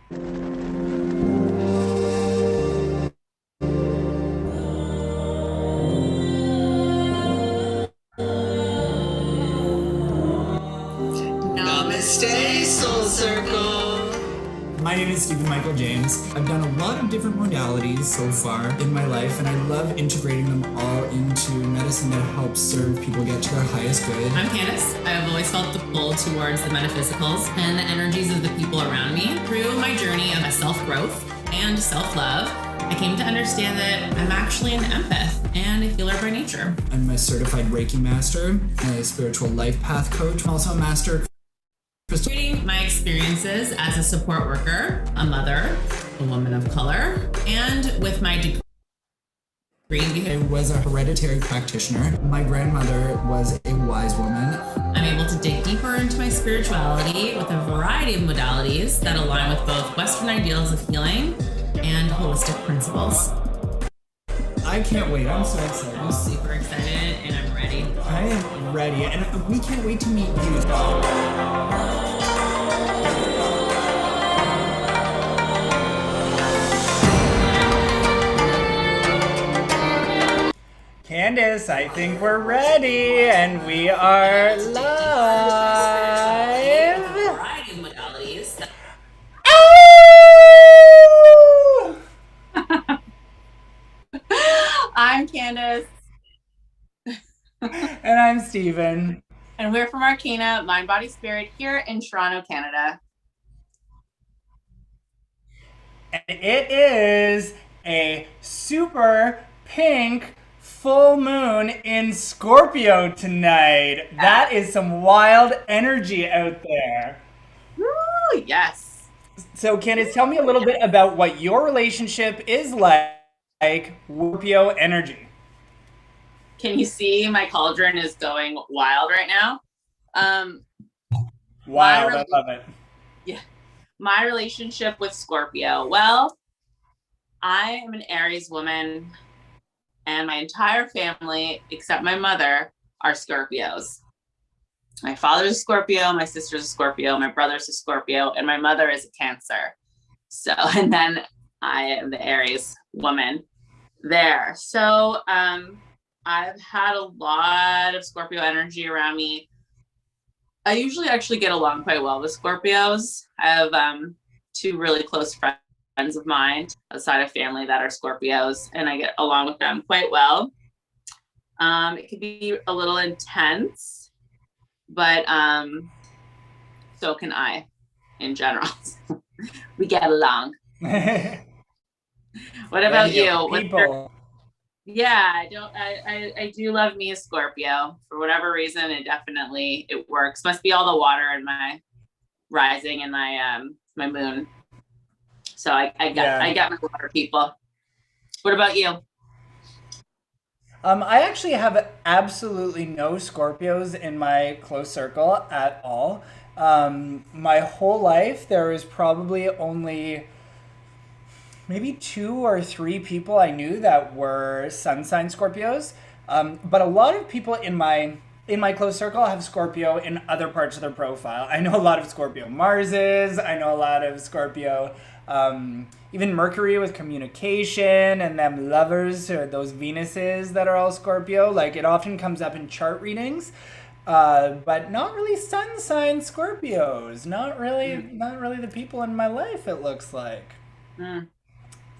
Namaste, Soul Circle. My name is Stephen Michael James. I've done a lot of different modalities so far in my life, and I love integrating them all into medicine that helps serve people get to their highest good. I'm Candace. I've always felt the pull towards the metaphysicals and the energies of the people around me. Through my journey of self-growth and self-love, I came to understand that I'm actually an empath and a healer by nature. I'm a certified Reiki master, a spiritual life path coach. I'm also a master Reading my experiences as a support worker, a mother, a woman of color, and with my degree. I was a hereditary practitioner. My grandmother was a wise woman. I'm able to dig deeper into my spirituality with a variety of modalities that align with both Western ideals of healing and holistic principles. I can't wait. I'm so excited. I'm super excited and I'm ready. I am ready, and we can't wait to meet you. Candace, I think we're ready, and we are live. Variety of modalities. I'm Candace. And I'm Steven. And we're from Arcana, Mind, Body, Spirit, here in Toronto, Canada. And it is a super pink full moon in Scorpio tonight. That is some wild energy out there. Woo, yes. So Candace, tell me a little bit about what your relationship is like Scorpio energy. Can you see my cauldron is going wild right now? Wow, I love it. Yeah. My relationship with Scorpio. Well, I am an Aries woman, and my entire family, except my mother, are Scorpios. My father's a Scorpio, my sister's a Scorpio, my brother's a Scorpio, and my mother is a Cancer. So, and then I am the Aries woman there. So, I've had a lot of Scorpio energy around me. I usually actually get along quite well with Scorpios. I have two really close friends of mine outside of family that are Scorpios, and I get along with them quite well. It can be a little intense, but so can I in general. We get along. What about you? Yeah, I do love me a Scorpio. For whatever reason, it works. Must be all the water in my rising and my my moon. So I got my water people. What about you? I actually have absolutely no Scorpios in my close circle at all. My whole life, there was probably only maybe 2 or 3 people I knew that were sun sign Scorpios. But a lot of people in my close circle have Scorpio in other parts of their profile. I know a lot of Scorpio Marses. I know a lot of Scorpio, even Mercury with communication, and them lovers or those Venuses that are all Scorpio. Like, it often comes up in chart readings. But not really sun sign Scorpios. Not really the people in my life, it looks like.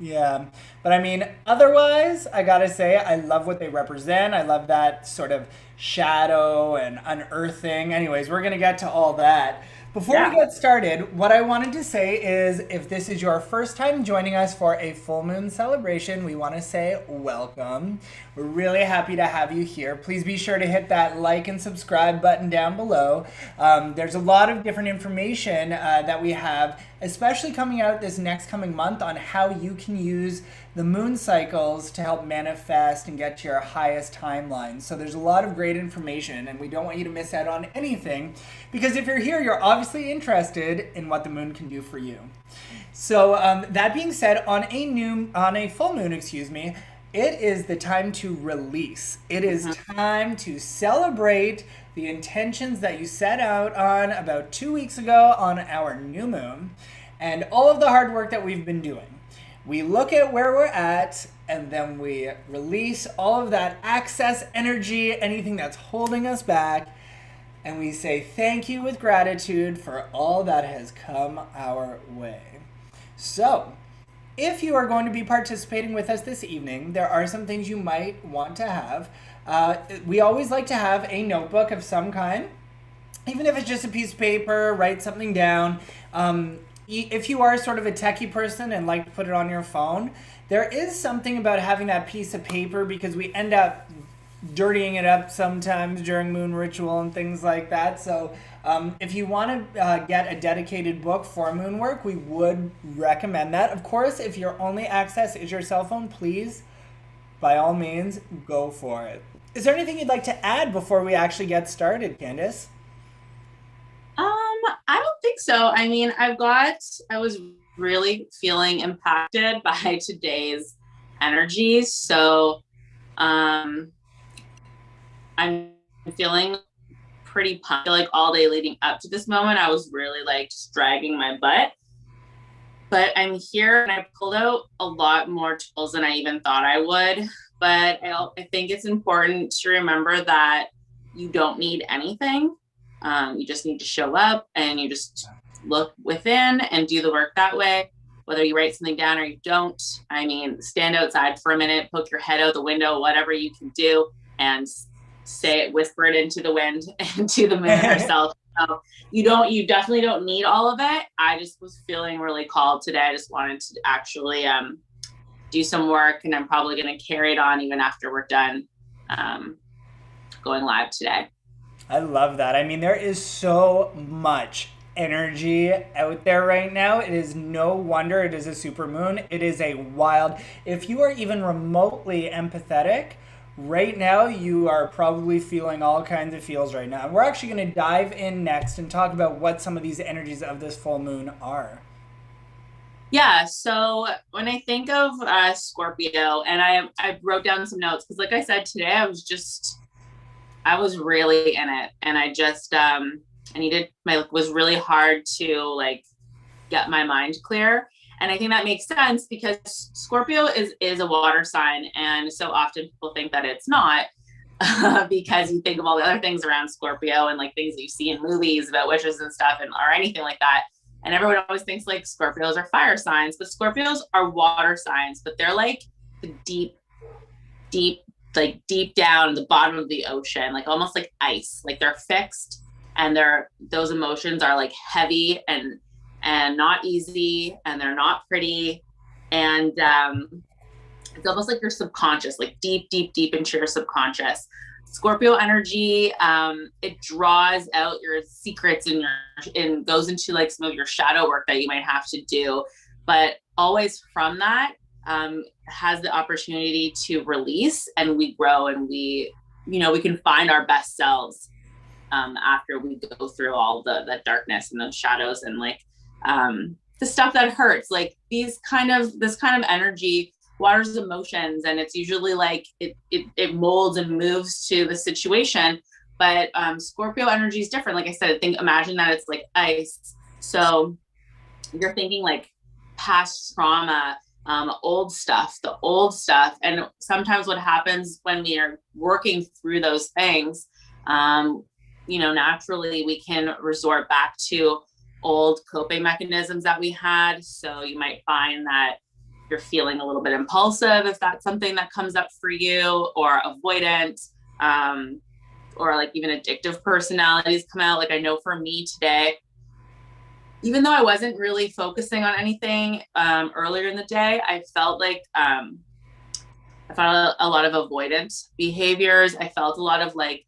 Yeah, but I mean, otherwise, I gotta say, I love what they represent. I love that sort of shadow and unearthing. Anyways, we're gonna get to all that. Before we get started, what I wanted to say is, if this is your first time joining us for a full moon celebration, we want to say welcome. We're really happy to have you here. Please be sure to hit that like and subscribe button down below. There's a lot of different information that we have, especially coming out this next coming month, on how you can use the moon cycles to help manifest and get to your highest timeline. So there's a lot of great information, and we don't want you to miss out on anything, because if you're here, you're obviously interested in what the moon can do for you. So that being said, on a full moon, it is the time to release. It is time to celebrate the intentions that you set out on about 2 weeks ago on our new moon. and all of the hard work that we've been doing. We look at where we're at, and then we release all of that excess energy, anything that's holding us back, and we say thank you with gratitude for all that has come our way. So, if you are going to be participating with us this evening, there are some things you might want to have. We always like to have a notebook of some kind, even if it's just a piece of paper, write something down. If you are sort of a techie person and like to put it on your phone, there is something about having that piece of paper because we end up dirtying it up sometimes during moon ritual and things like that. So if you want to get a dedicated book for moon work, we would recommend that. Of course, if your only access is your cell phone, please, by all means, go for it. Is there anything you'd like to add before we actually get started, Candace? I don't think so. I mean, I was really feeling impacted by today's energies. So, I'm feeling pretty pumped. Like all day leading up to this moment, I was really like just dragging my butt. But I'm here and I pulled out a lot more tools than I even thought I would. But I think it's important to remember that you don't need anything. You just need to show up and you just look within and do the work that way, whether you write something down or you don't. I mean, stand outside for a minute, poke your head out the window, whatever you can do, and say it, whisper it into the wind and to the moon herself. So you definitely don't need all of it. I just was feeling really called today. I just wanted to actually do some work, and I'm probably going to carry it on even after we're done going live today. I love that. I mean, there is so much energy out there right now. It is no wonder it is a supermoon. It is a wild, if you are even remotely empathetic, right now you are probably feeling all kinds of feels right now. And we're actually going to dive in next and talk about what some of these energies of this full moon are. Yeah, so when I think of Scorpio, and I wrote down some notes, because like I said today, I was really in it, and I just was really hard to like get my mind clear. And I think that makes sense because Scorpio is a water sign, and so often people think that it's not because you think of all the other things around Scorpio and like things that you see in movies about witches and stuff, and or anything like that. And everyone always thinks like Scorpios are fire signs, but Scorpios are water signs, but they're like the deep down the bottom of the ocean, like almost like ice. Like they're fixed, and those emotions are like heavy and not easy, and they're not pretty. And it's almost like your subconscious, like deep into your subconscious. Scorpio energy, it draws out your secrets and goes into like some of your shadow work that you might have to do, but always from that has the opportunity to release, and we grow, and we can find our best selves after we go through all the darkness and those shadows and like the stuff that hurts. Like this kind of energy waters emotions, and it's usually like it molds and moves to the situation. But Scorpio energy is different. Like I said, imagine that it's like ice. So you're thinking like past trauma, old stuff. And sometimes what happens when we are working through those things, naturally we can resort back to old coping mechanisms that we had. So you might find that you're feeling a little bit impulsive if that's something that comes up for you, or avoidant, or like even addictive personalities come out. Like I know for me today, even though I wasn't really focusing on anything earlier in the day, I felt like I found a lot of avoidant behaviors. I felt a lot of like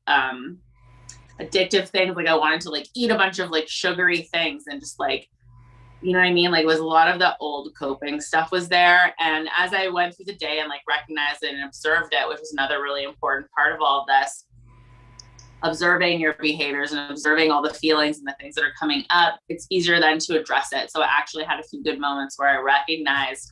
addictive things. Like I wanted to like eat a bunch of like sugary things and just like, you know what I mean? Like it was a lot of the old coping stuff was there. And as I went through the day and like recognized it and observed it, which was another really important part of all of this, observing your behaviors and observing all the feelings and the things that are coming up, it's easier then to address it. So I actually had a few good moments where I recognized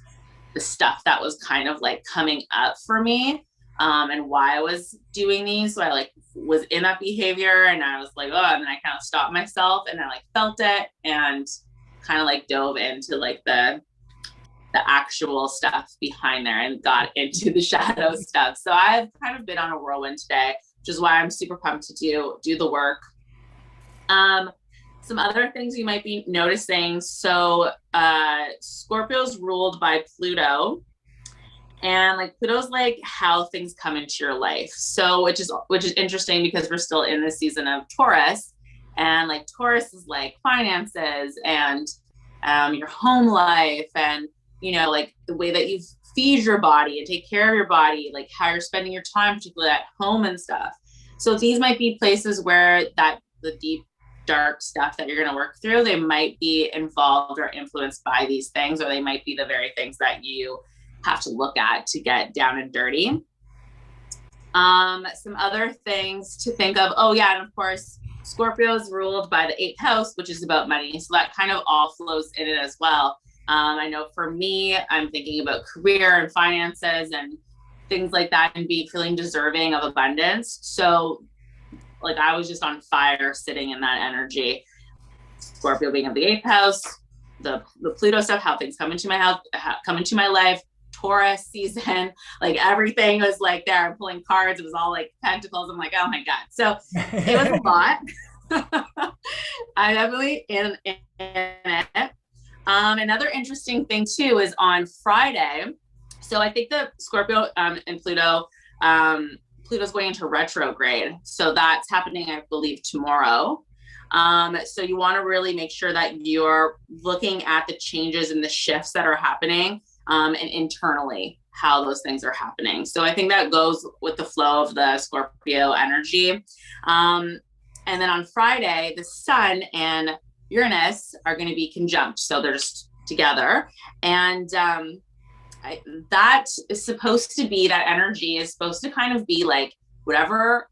the stuff that was kind of like coming up for me, and why I was doing these. So I like was in that behavior, and I was like, oh, and then I kind of stopped myself, and I like felt it, and kind of like dove into like the actual stuff behind there and got into the shadow stuff. So I've kind of been on a whirlwind today, which is why I'm super pumped to do the work. Some other things you might be noticing. So Scorpio's ruled by Pluto, and like Pluto's like how things come into your life. So which is interesting because we're still in the season of Taurus, and like Taurus is like finances and your home life, and you know, like the way that you feed your body and take care of your body, like how you're spending your time, particularly at home and stuff. So these might be places where the deep, dark stuff that you're going to work through, they might be involved or influenced by these things, or they might be the very things that you have to look at to get down and dirty. Some other things to think of. Oh yeah. And of course, Scorpio is ruled by the 8th house, which is about money. So that kind of all flows in it as well. I know for me, I'm thinking about career and finances and things like that, and feeling deserving of abundance. So like I was just on fire sitting in that energy. Scorpio being of the 8th house, the Pluto stuff, how things come into my house, come into my life, Taurus season, like everything was like there. I'm pulling cards. It was all like pentacles. I'm like, oh my God. So it was a lot. I'm definitely in it. Another interesting thing too is on Friday. So I think that Scorpio and Pluto, Pluto's going into retrograde. So that's happening, I believe, tomorrow. So you want to really make sure that you're looking at the changes and the shifts that are happening, and internally how those things are happening. So I think that goes with the flow of the Scorpio energy. And then on Friday, the Sun and Uranus are going to be conjunct. So they're just together. And that is supposed to be, that energy is supposed to kind of be like whatever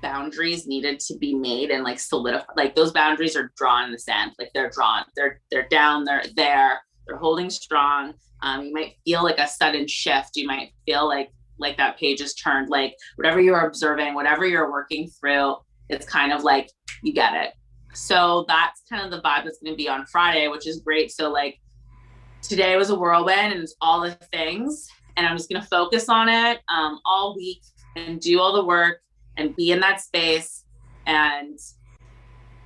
boundaries needed to be made and like solidify, like those boundaries are drawn in the sand, like they're drawn, they're down, they're there, they're holding strong. You might feel like a sudden shift. You might feel like that page is turned, like whatever you're observing, whatever you're working through, it's kind of like, you get it. So that's kind of the vibe that's going to be on Friday, which is great. So like today was a whirlwind and it's all the things, and I'm just going to focus on it all week and do all the work and be in that space and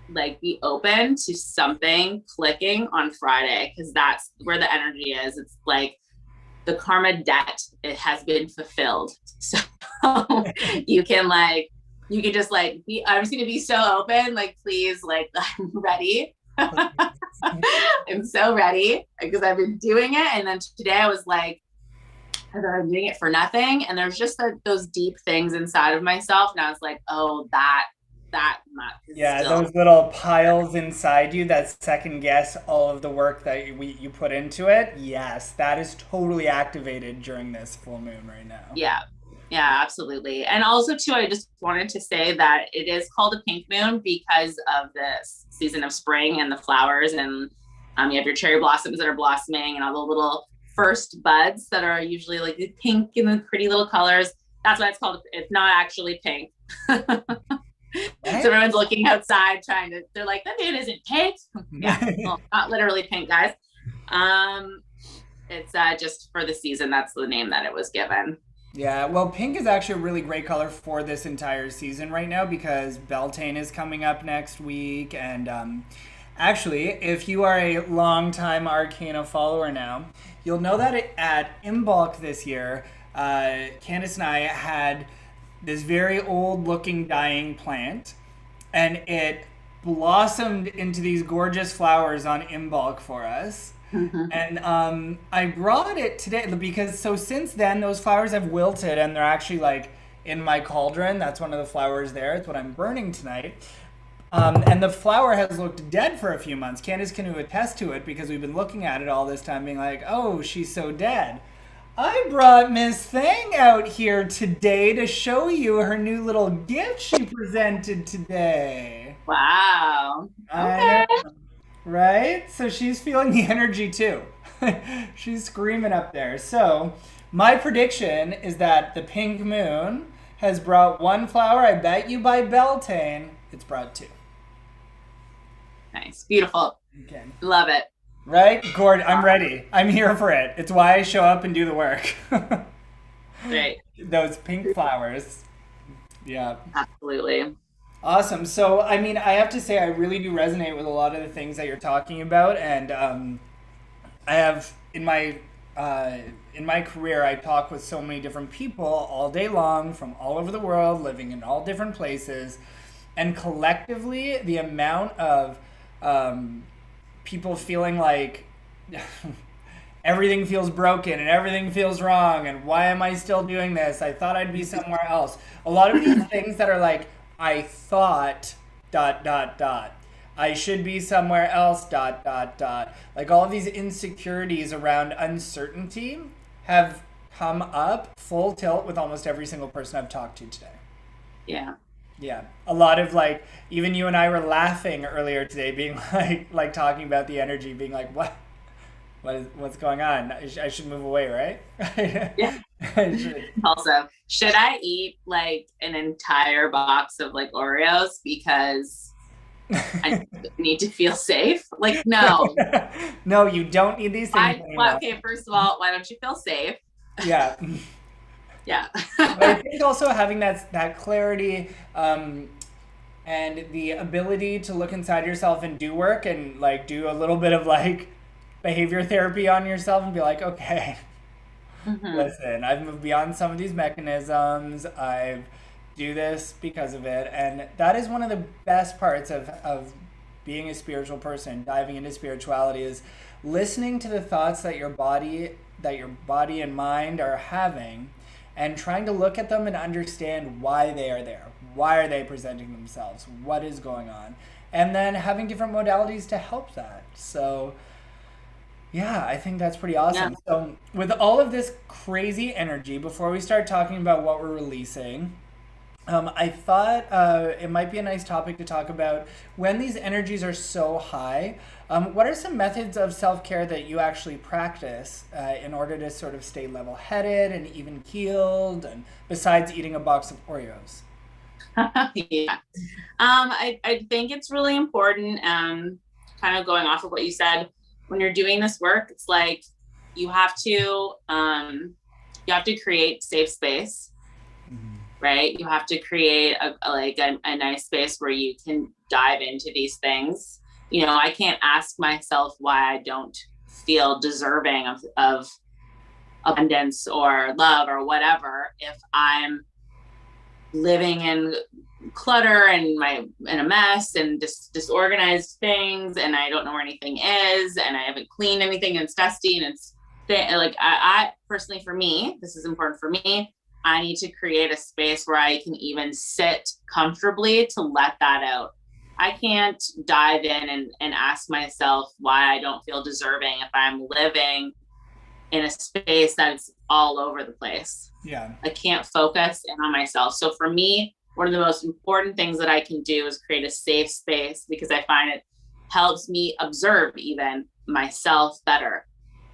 like be open to something clicking on Friday, because that's where the energy is. It's like the karma debt, it has been fulfilled. So you can just like be, I'm just going to be so open, like, please, like, I'm ready. I'm so ready because I've been doing it. And then today I was like, I'm doing it for nothing. And there's just those deep things inside of myself. And I was like, oh, that yeah, those little piles inside you that second guess all of the work that you put into it. Yes, that is totally activated during this full moon right now. Yeah, absolutely. And also too, I just wanted to say that it is called a pink moon because of this season of spring and the flowers, and you have your cherry blossoms that are blossoming and all the little first buds that are usually like the pink and the pretty little colors. That's why it's called. It's not actually pink. So everyone's looking outside they're like, the moon isn't pink. Yeah, well, not literally pink, guys. It's just for the season. That's the name that it was given. Yeah, well, pink is actually a really great color for this entire season right now because Beltane is coming up next week. And actually, if you are a longtime Arcana follower now, you'll know that at Imbolc this year, Candace and I had this very old-looking dying plant, and it blossomed into these gorgeous flowers on Imbolc for us. Mm-hmm. And I brought it today because since then those flowers have wilted and they're actually like in my cauldron. That's one of the flowers there. It's what I'm burning tonight. And the flower has looked dead for a few months. Candace can attest to it because we've been looking at it all this time being like, oh, she's so dead. I brought Miss Thing out here today to show you her new little gift she presented today. Wow. Okay. Right? So she's feeling the energy too. She's screaming up there. So my prediction is that the pink moon has brought one flower. I bet you by Beltane, it's brought two. Nice. Beautiful. Okay. Love it. Right? Gord, I'm ready. I'm here for it. It's why I show up and do the work. Right. Those pink flowers. Yeah. Absolutely. Awesome. So, I mean, I have to say, I really do resonate with a lot of the things that you're talking about. And I have in my career, I talk with so many different people all day long from all over the world, living in all different places. And collectively, the amount of people feeling like everything feels broken and everything feels wrong and why am I still doing this? I thought I'd be somewhere else. A lot of these things that are like, I thought ... I should be somewhere else ... Like all of these insecurities around uncertainty have come up full tilt with almost every single person I've talked to today. Yeah. Yeah, a lot of like, even you and I were laughing earlier today, being like talking about the energy, being like, what's going on? I should move away, right? Yeah. I should. Also, should I eat like an entire box of like Oreos because I need to feel safe? Like, no. No, you don't need these things. Okay, first of all, why don't you feel safe? Yeah. Yeah. But I think also having that clarity and the ability to look inside yourself and do work and like do a little bit of like behavior therapy on yourself and be like, okay, listen, I've moved beyond some of these mechanisms. I do this because of it. And that is one of the best parts of being a spiritual person, diving into spirituality, is listening to the thoughts that your body and mind are having, and trying to look at them and understand why they are there. Why are they presenting themselves? What is going on? And then having different modalities to help that. So, yeah, I think that's pretty awesome. Yeah. So, with all of this crazy energy, before we start talking about what we're releasing, I thought it might be a nice topic to talk about when these energies are so high. What are some methods of self-care that you actually practice in order to sort of stay level-headed and even-keeled, and besides eating a box of Oreos? Yeah. I think it's really important, kind of going off of what you said, when you're doing this work, it's like you have to create safe space. Right? You have to create a nice space where you can dive into these things. You know, I can't ask myself why I don't feel deserving of abundance or love or whatever if I'm living in clutter and in a mess and disorganized things, and I don't know where anything is, and I haven't cleaned anything, and it's dusty, and it's like I personally, for me, this is important for me. I need to create a space where I can even sit comfortably to let that out. I can't dive in and ask myself why I don't feel deserving if I'm living in a space that's all over the place. Yeah. I can't focus in on myself. So for me, one of the most important things that I can do is create a safe space, because I find it helps me observe even myself better.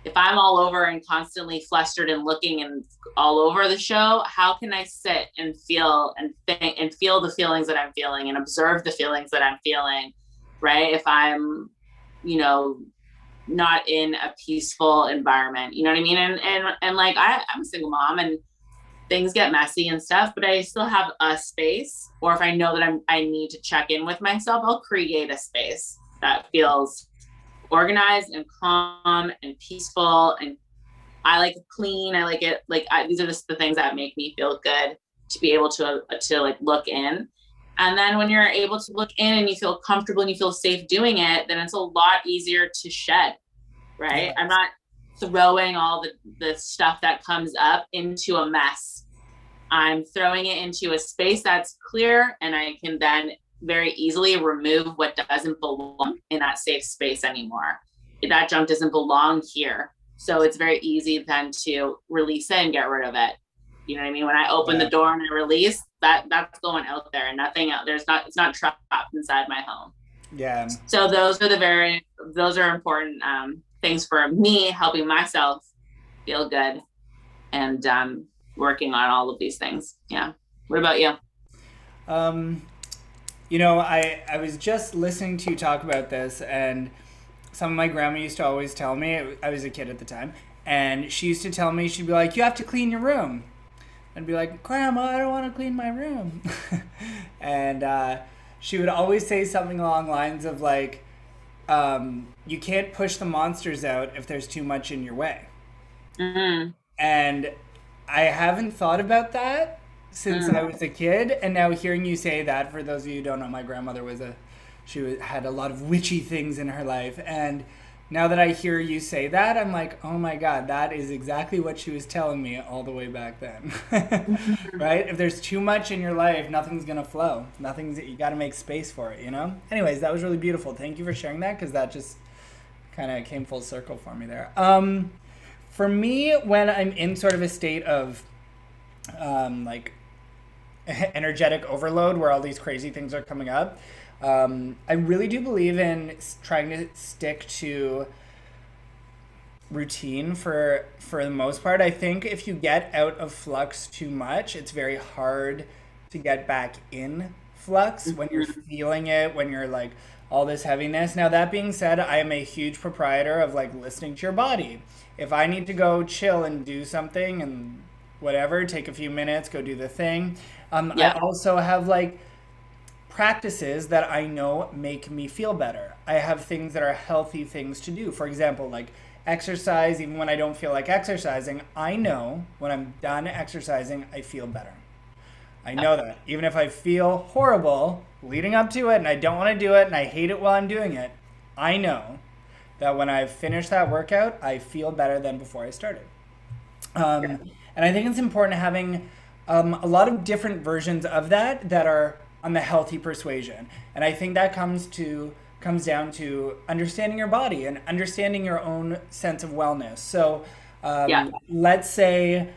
If I'm all over and constantly flustered and looking and all over the show, how can I sit and feel and think and feel the feelings that I'm feeling and observe the feelings that I'm feeling, right? If I'm, not in a peaceful environment, you know what I mean? And like, I'm a single mom and things get messy and stuff, but I still have a space. Or if I know that I need to check in with myself, I'll create a space that feels organized and calm and peaceful, and I like it clean. I like it these are just the things that make me feel good, to be able to like look in. And then when you're able to look in and you feel comfortable and you feel safe doing it, then it's a lot easier to shed, right? Yeah. I'm not throwing all the stuff that comes up into a mess. I'm throwing it into a space that's clear, and I can then very easily remove what doesn't belong in that safe space anymore. That junk doesn't belong here. So it's very easy then to release it and get rid of it. You know what I mean? When I open the door and I release, that's going out there, and nothing else. It's not trapped inside my home. Yeah. So those are important things for me, helping myself feel good, and working on all of these things. Yeah. What about you? I was just listening to you talk about this, and some of my grandma used to always tell me, I was a kid at the time, and she used to tell me, she'd be like, you have to clean your room. I'd be like, Grandma, I don't want to clean my room. And she would always say something along the lines of like, you can't push the monsters out if there's too much in your way. Mm-hmm. And I haven't thought about that since I was a kid. And now hearing you say that, for those of you who don't know, my grandmother had a lot of witchy things in her life. And now that I hear you say that, I'm like, oh my God, that is exactly what she was telling me all the way back then. Right? If there's too much in your life, nothing's going to flow. You got to make space for it, you know? Anyways, that was really beautiful. Thank you for sharing that, because that just kind of came full circle for me there. For me, when I'm in sort of a state of like energetic overload where all these crazy things are coming up, I really do believe in trying to stick to routine for the most part. I think if you get out of flux too much, it's very hard to get back in flux when you're feeling it, when you're like all this heaviness. Now, that being said, I am a huge proprietor of like listening to your body. If I need to go chill and do something and whatever, take a few minutes, go do the thing. I also have like practices that I know make me feel better. I have things that are healthy things to do. For example, like exercise. Even when I don't feel like exercising, I know when I'm done exercising, I feel better. I know that. Even if I feel horrible leading up to it and I don't want to do it and I hate it while I'm doing it, I know that when I've finished that workout, I feel better than before I started. And I think it's important having a lot of different versions of that are on the healthy persuasion. And I think that comes down to understanding your body and understanding your own sense of wellness. So let's say,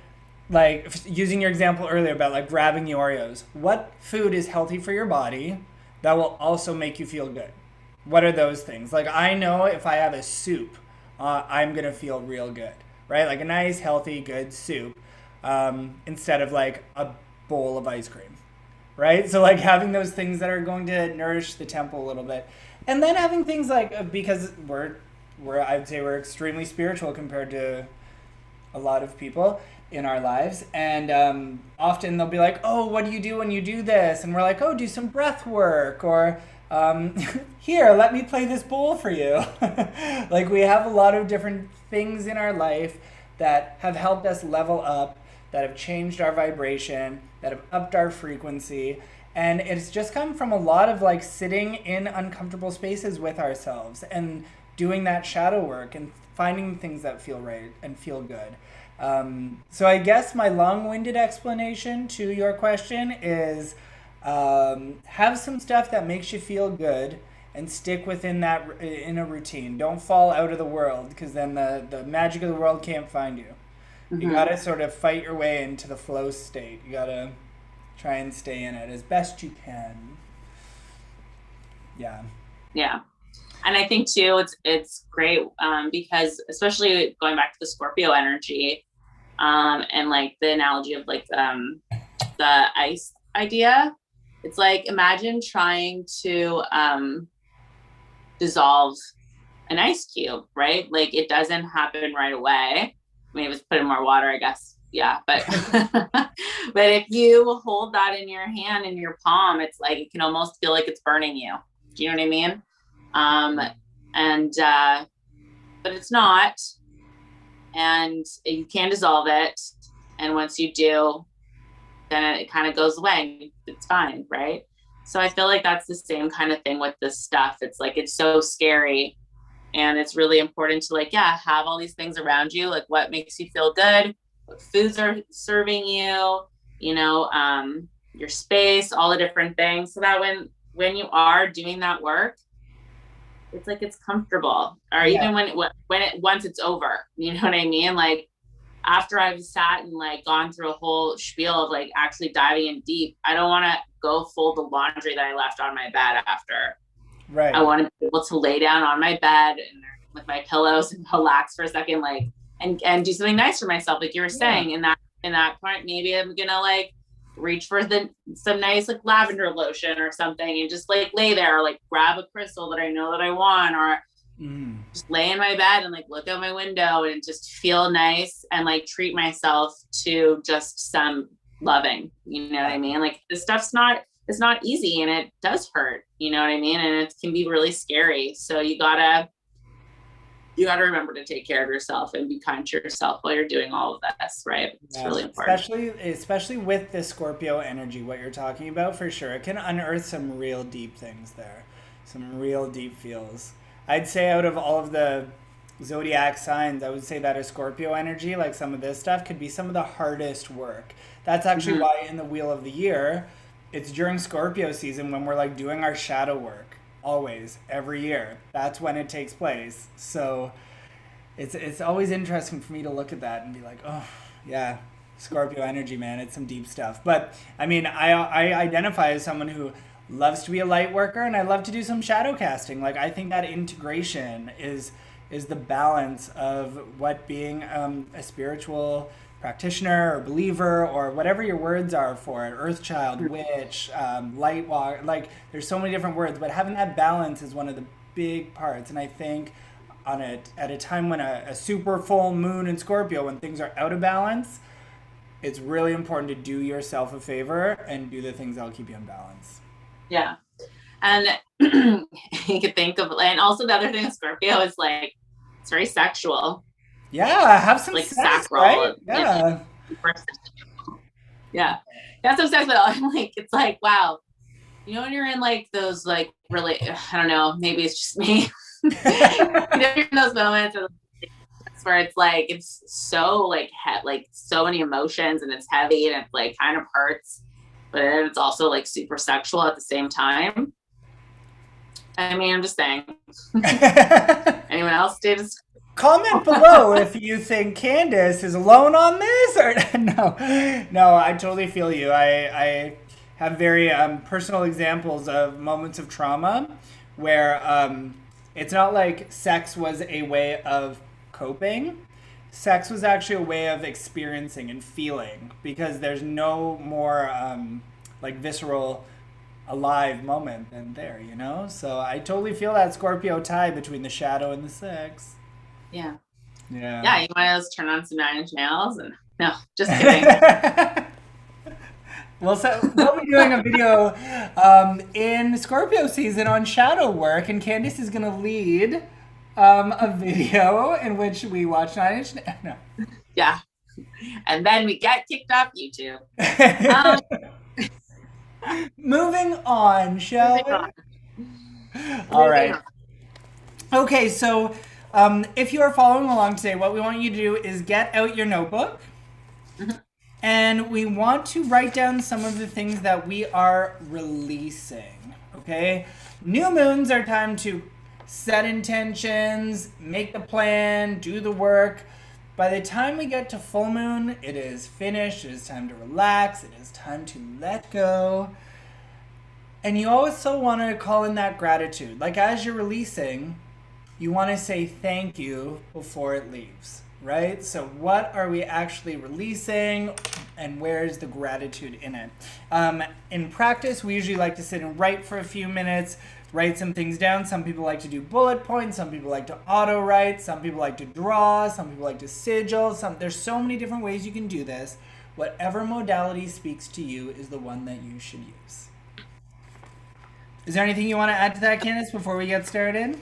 like using your example earlier about like grabbing the Oreos, what food is healthy for your body that will also make you feel good? What are those things? Like, I know if I have a soup, I'm going to feel real good, right? Like a nice, healthy, good soup, instead of like a bowl of ice cream, right? So like having those things that are going to nourish the temple a little bit. And then having things like, because I'd say we're extremely spiritual compared to a lot of people in our lives. And often they'll be like, oh, what do you do when you do this? And we're like, oh, do some breath work, or here, let me play this bowl for you. Like, we have a lot of different things in our life that have helped us level up, that have changed our vibration, that have upped our frequency. And it's just come from a lot of like sitting in uncomfortable spaces with ourselves and doing that shadow work and finding things that feel right and feel good. So I guess my long-winded explanation to your question is, have some stuff that makes you feel good and stick within that in a routine. Don't fall out of the world, because then the magic of the world can't find you. Mm-hmm. You gotta sort of fight your way into the flow state. You gotta try and stay in it as best you can. Yeah. And I think too, it's great because, especially going back to the Scorpio energy, and like the analogy of like the ice idea. It's like, imagine trying to dissolve an ice cube, right? Like, it doesn't happen right away. I mean, it was put in more water, I guess. Yeah, but but if you hold that in your hand, in your palm, it's like, it can almost feel like it's burning you. Do you know what I mean? But it's not, and you can dissolve it. And once you do, then it kind of goes away. It's fine, right? So I feel like that's the same kind of thing with this stuff. It's like, it's so scary, and it's really important to like, have all these things around you, like what makes you feel good, what foods are serving you, your space, all the different things, so that when you are doing that work, it's like, it's comfortable, or even once it's over, you know what I mean? Like, after I've sat and like gone through a whole spiel of like actually diving in deep, I don't want to go fold the laundry that I left on my bed after. Right. I want to be able to lay down on my bed and with my pillows and relax for a second, like, and do something nice for myself. Like you were saying, in that point, maybe I'm going to like reach for some nice like lavender lotion or something and just like lay there, or like grab a crystal that I know that I want, or just lay in my bed and like look out my window and just feel nice and like treat myself to just some loving, you know what I mean? Like this stuff's it's not easy and it does hurt, you know what I mean? And it can be really scary. So you gotta remember to take care of yourself and be kind to yourself while you're doing all of this, right? It's really important. Especially with the Scorpio energy, what you're talking about, for sure. It can unearth some real deep things there, some real deep feels. I'd say out of all of the zodiac signs, I would say that a Scorpio energy, like some of this stuff, could be some of the hardest work. That's actually why in the Wheel of the Year, it's during Scorpio season when we're like doing our shadow work. Always, every year. That's when it takes place. So it's always interesting for me to look at that and be like, oh, yeah, Scorpio energy, man. It's some deep stuff. But, I mean, I identify as someone who loves to be a light worker, and I love to do some shadow casting. Like, I think that integration is the balance of what being a spiritual practitioner or believer or whatever your words are for it, earth child, witch, light walk, like there's so many different words, but having that balance is one of the big parts. And I think at a time when a super full moon in Scorpio, when things are out of balance, it's really important to do yourself a favor and do the things that'll keep you in balance. Yeah. And you could think of, and also the other thing with Scorpio is like, it's very sexual. Yeah, have some like sex, sacral, right? Yeah. Yeah. Have some sex, but I'm like, it's like, wow. You know, when you're in like those like really, I don't know, maybe it's just me. You know, you're in those moments where it's like, it's so like, like so many emotions and it's heavy and it's like kind of hurts, but it's also like super sexual at the same time. I mean, I'm just saying. Anyone else did? Comment below if you think Candace is alone on this, or no, I totally feel you. I have very personal examples of moments of trauma where it's not like sex was a way of coping. Sex was actually a way of experiencing and feeling, because there's no more like visceral alive moment than there, you know? So I totally feel that Scorpio tie between the shadow and the sex. Yeah. Yeah, you might as well turn on some 9 Inch Nails and no, just kidding. Well, so we'll be doing a video in Scorpio season on shadow work, and Candace is going to lead a video in which we watch 9 Inch Nails. No. Yeah. And then we get kicked off YouTube. Moving on, shall we? All right. Okay, so if you are following along today, what we want you to do is get out your notebook. And we want to write down some of the things that we are releasing, okay? New moons are time to set intentions, make the plan, do the work. By the time we get to full moon, it is finished. It is time to relax. It is time to let go. And you also want to call in that gratitude. Like as you're releasing, you want to say thank you before it leaves, right? So what are we actually releasing, and where is the gratitude in it? In practice, we usually like to sit and write for a few minutes, write some things down. Some people like to do bullet points. Some people like to auto write. Some people like to draw. Some people like to sigil. There's so many different ways you can do this. Whatever modality speaks to you is the one that you should use. Is there anything you want to add to that, Candace, before we get started?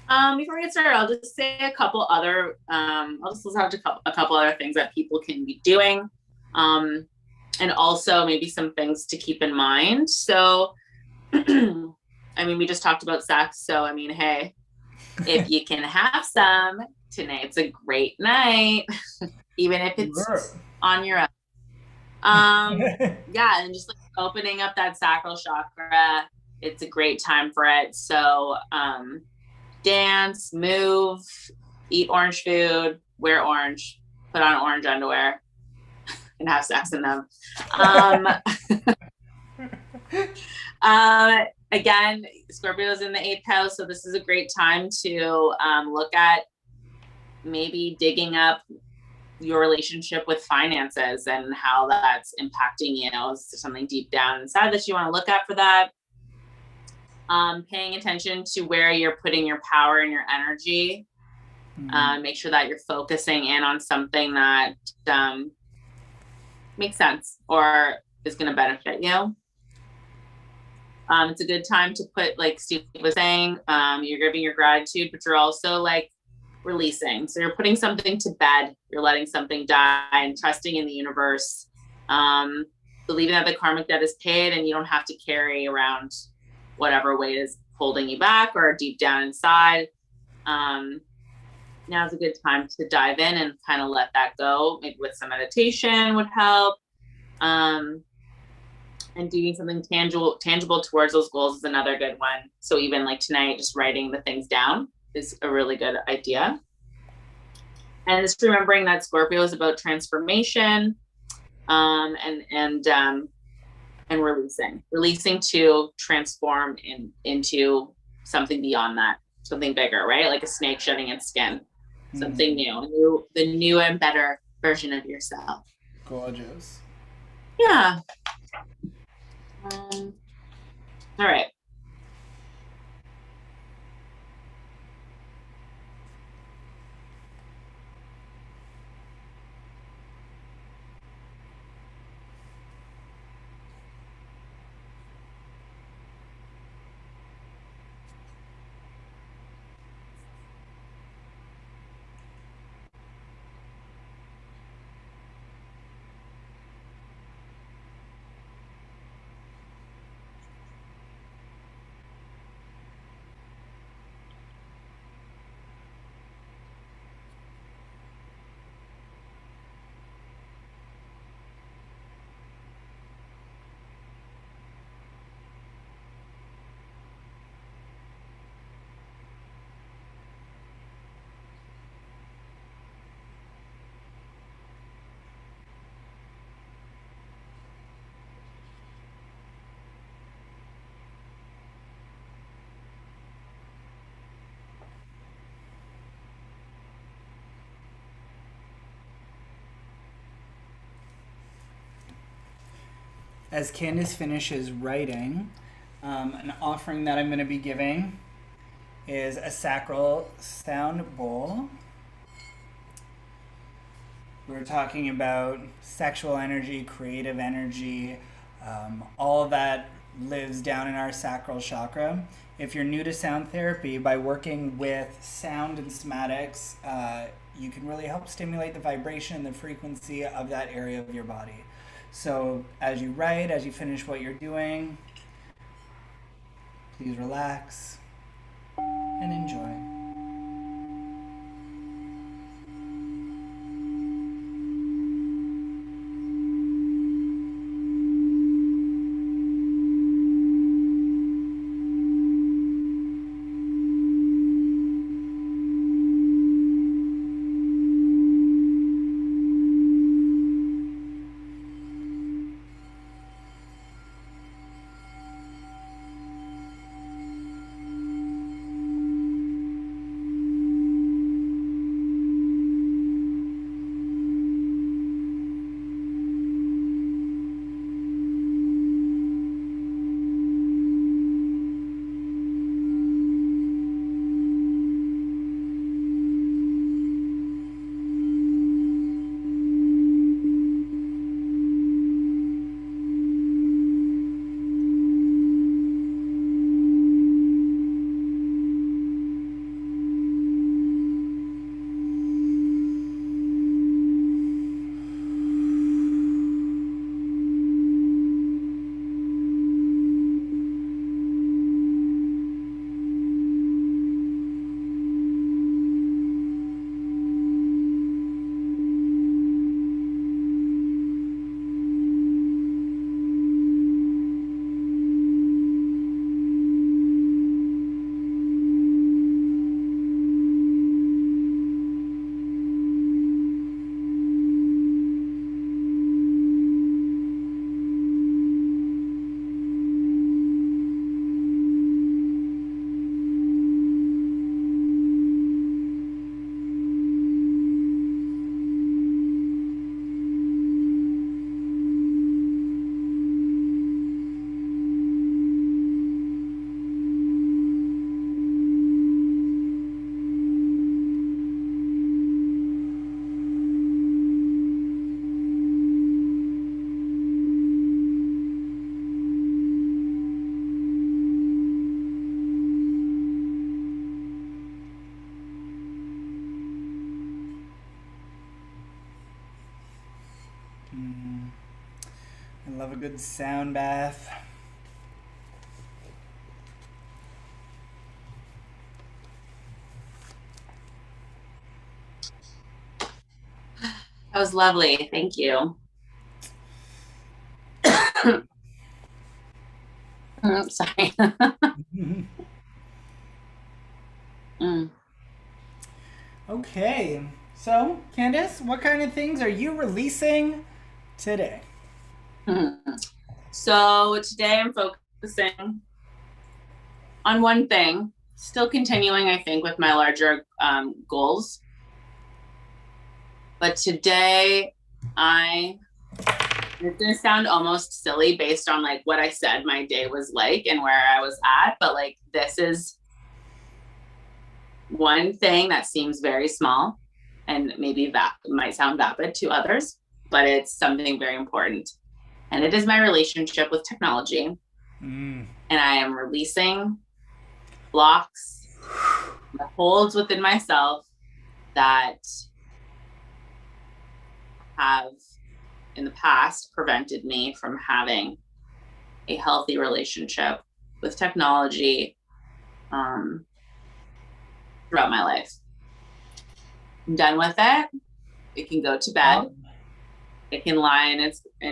Before we get started, I'll just say a couple other, I'll just list out a couple other things that people can be doing. And also maybe some things to keep in mind. So, I mean, we just talked about sex. So, I mean, hey, if you can have some, tonight's a great night, even if it's on your own. Yeah, and just like opening up that sacral chakra, it's a great time for it. So, dance, move, eat orange food, wear orange, put on orange underwear, and have sex in them. Again, Scorpio's in the 8th house, so this is a great time to look at maybe digging up your relationship with finances and how that's impacting you. Is there something deep down inside that you want to look at for that? Paying attention to where you're putting your power and your energy. Make sure that you're focusing in on something that makes sense or is going to benefit you. It's a good time to put, like Steve was saying, you're giving your gratitude, but you're also like releasing. So you're putting something to bed, you're letting something die and trusting in the universe, believing that the karmic debt is paid and you don't have to carry around whatever weight is holding you back or deep down inside. Now's a good time to dive in and kind of let that go. Maybe with some meditation would help. And doing something tangible towards those goals is another good one. So even like tonight, just writing the things down is a really good idea. And just remembering that Scorpio is about transformation, and releasing to transform into something beyond that, something bigger, right? Like a snake shedding its skin, something new, the new and better version of yourself. Gorgeous. Yeah. All right. As Candace finishes writing, an offering that I'm going to be giving is a sacral sound bowl. We're talking about sexual energy, creative energy, all of that lives down in our sacral chakra. If you're new to sound therapy, by working with sound and somatics, you can really help stimulate the vibration and the frequency of that area of your body. So as you write, as you finish what you're doing, please relax and enjoy. love a good sound bath. That was lovely. Thank you. Sorry. Okay, so Candace, what kind of things are you releasing today? So today I'm focusing on one thing, still continuing, I think, with my larger goals. But today it's going to sound almost silly based on like what I said my day was like and where I was at. But like, this is one thing that seems very small and maybe that might sound vapid to others, but it's something very important. And it is my relationship with technology. And I am releasing blocks, holds within myself that have in the past prevented me from having a healthy relationship with technology throughout my life. I'm done with it. It can go to bed. It can lie in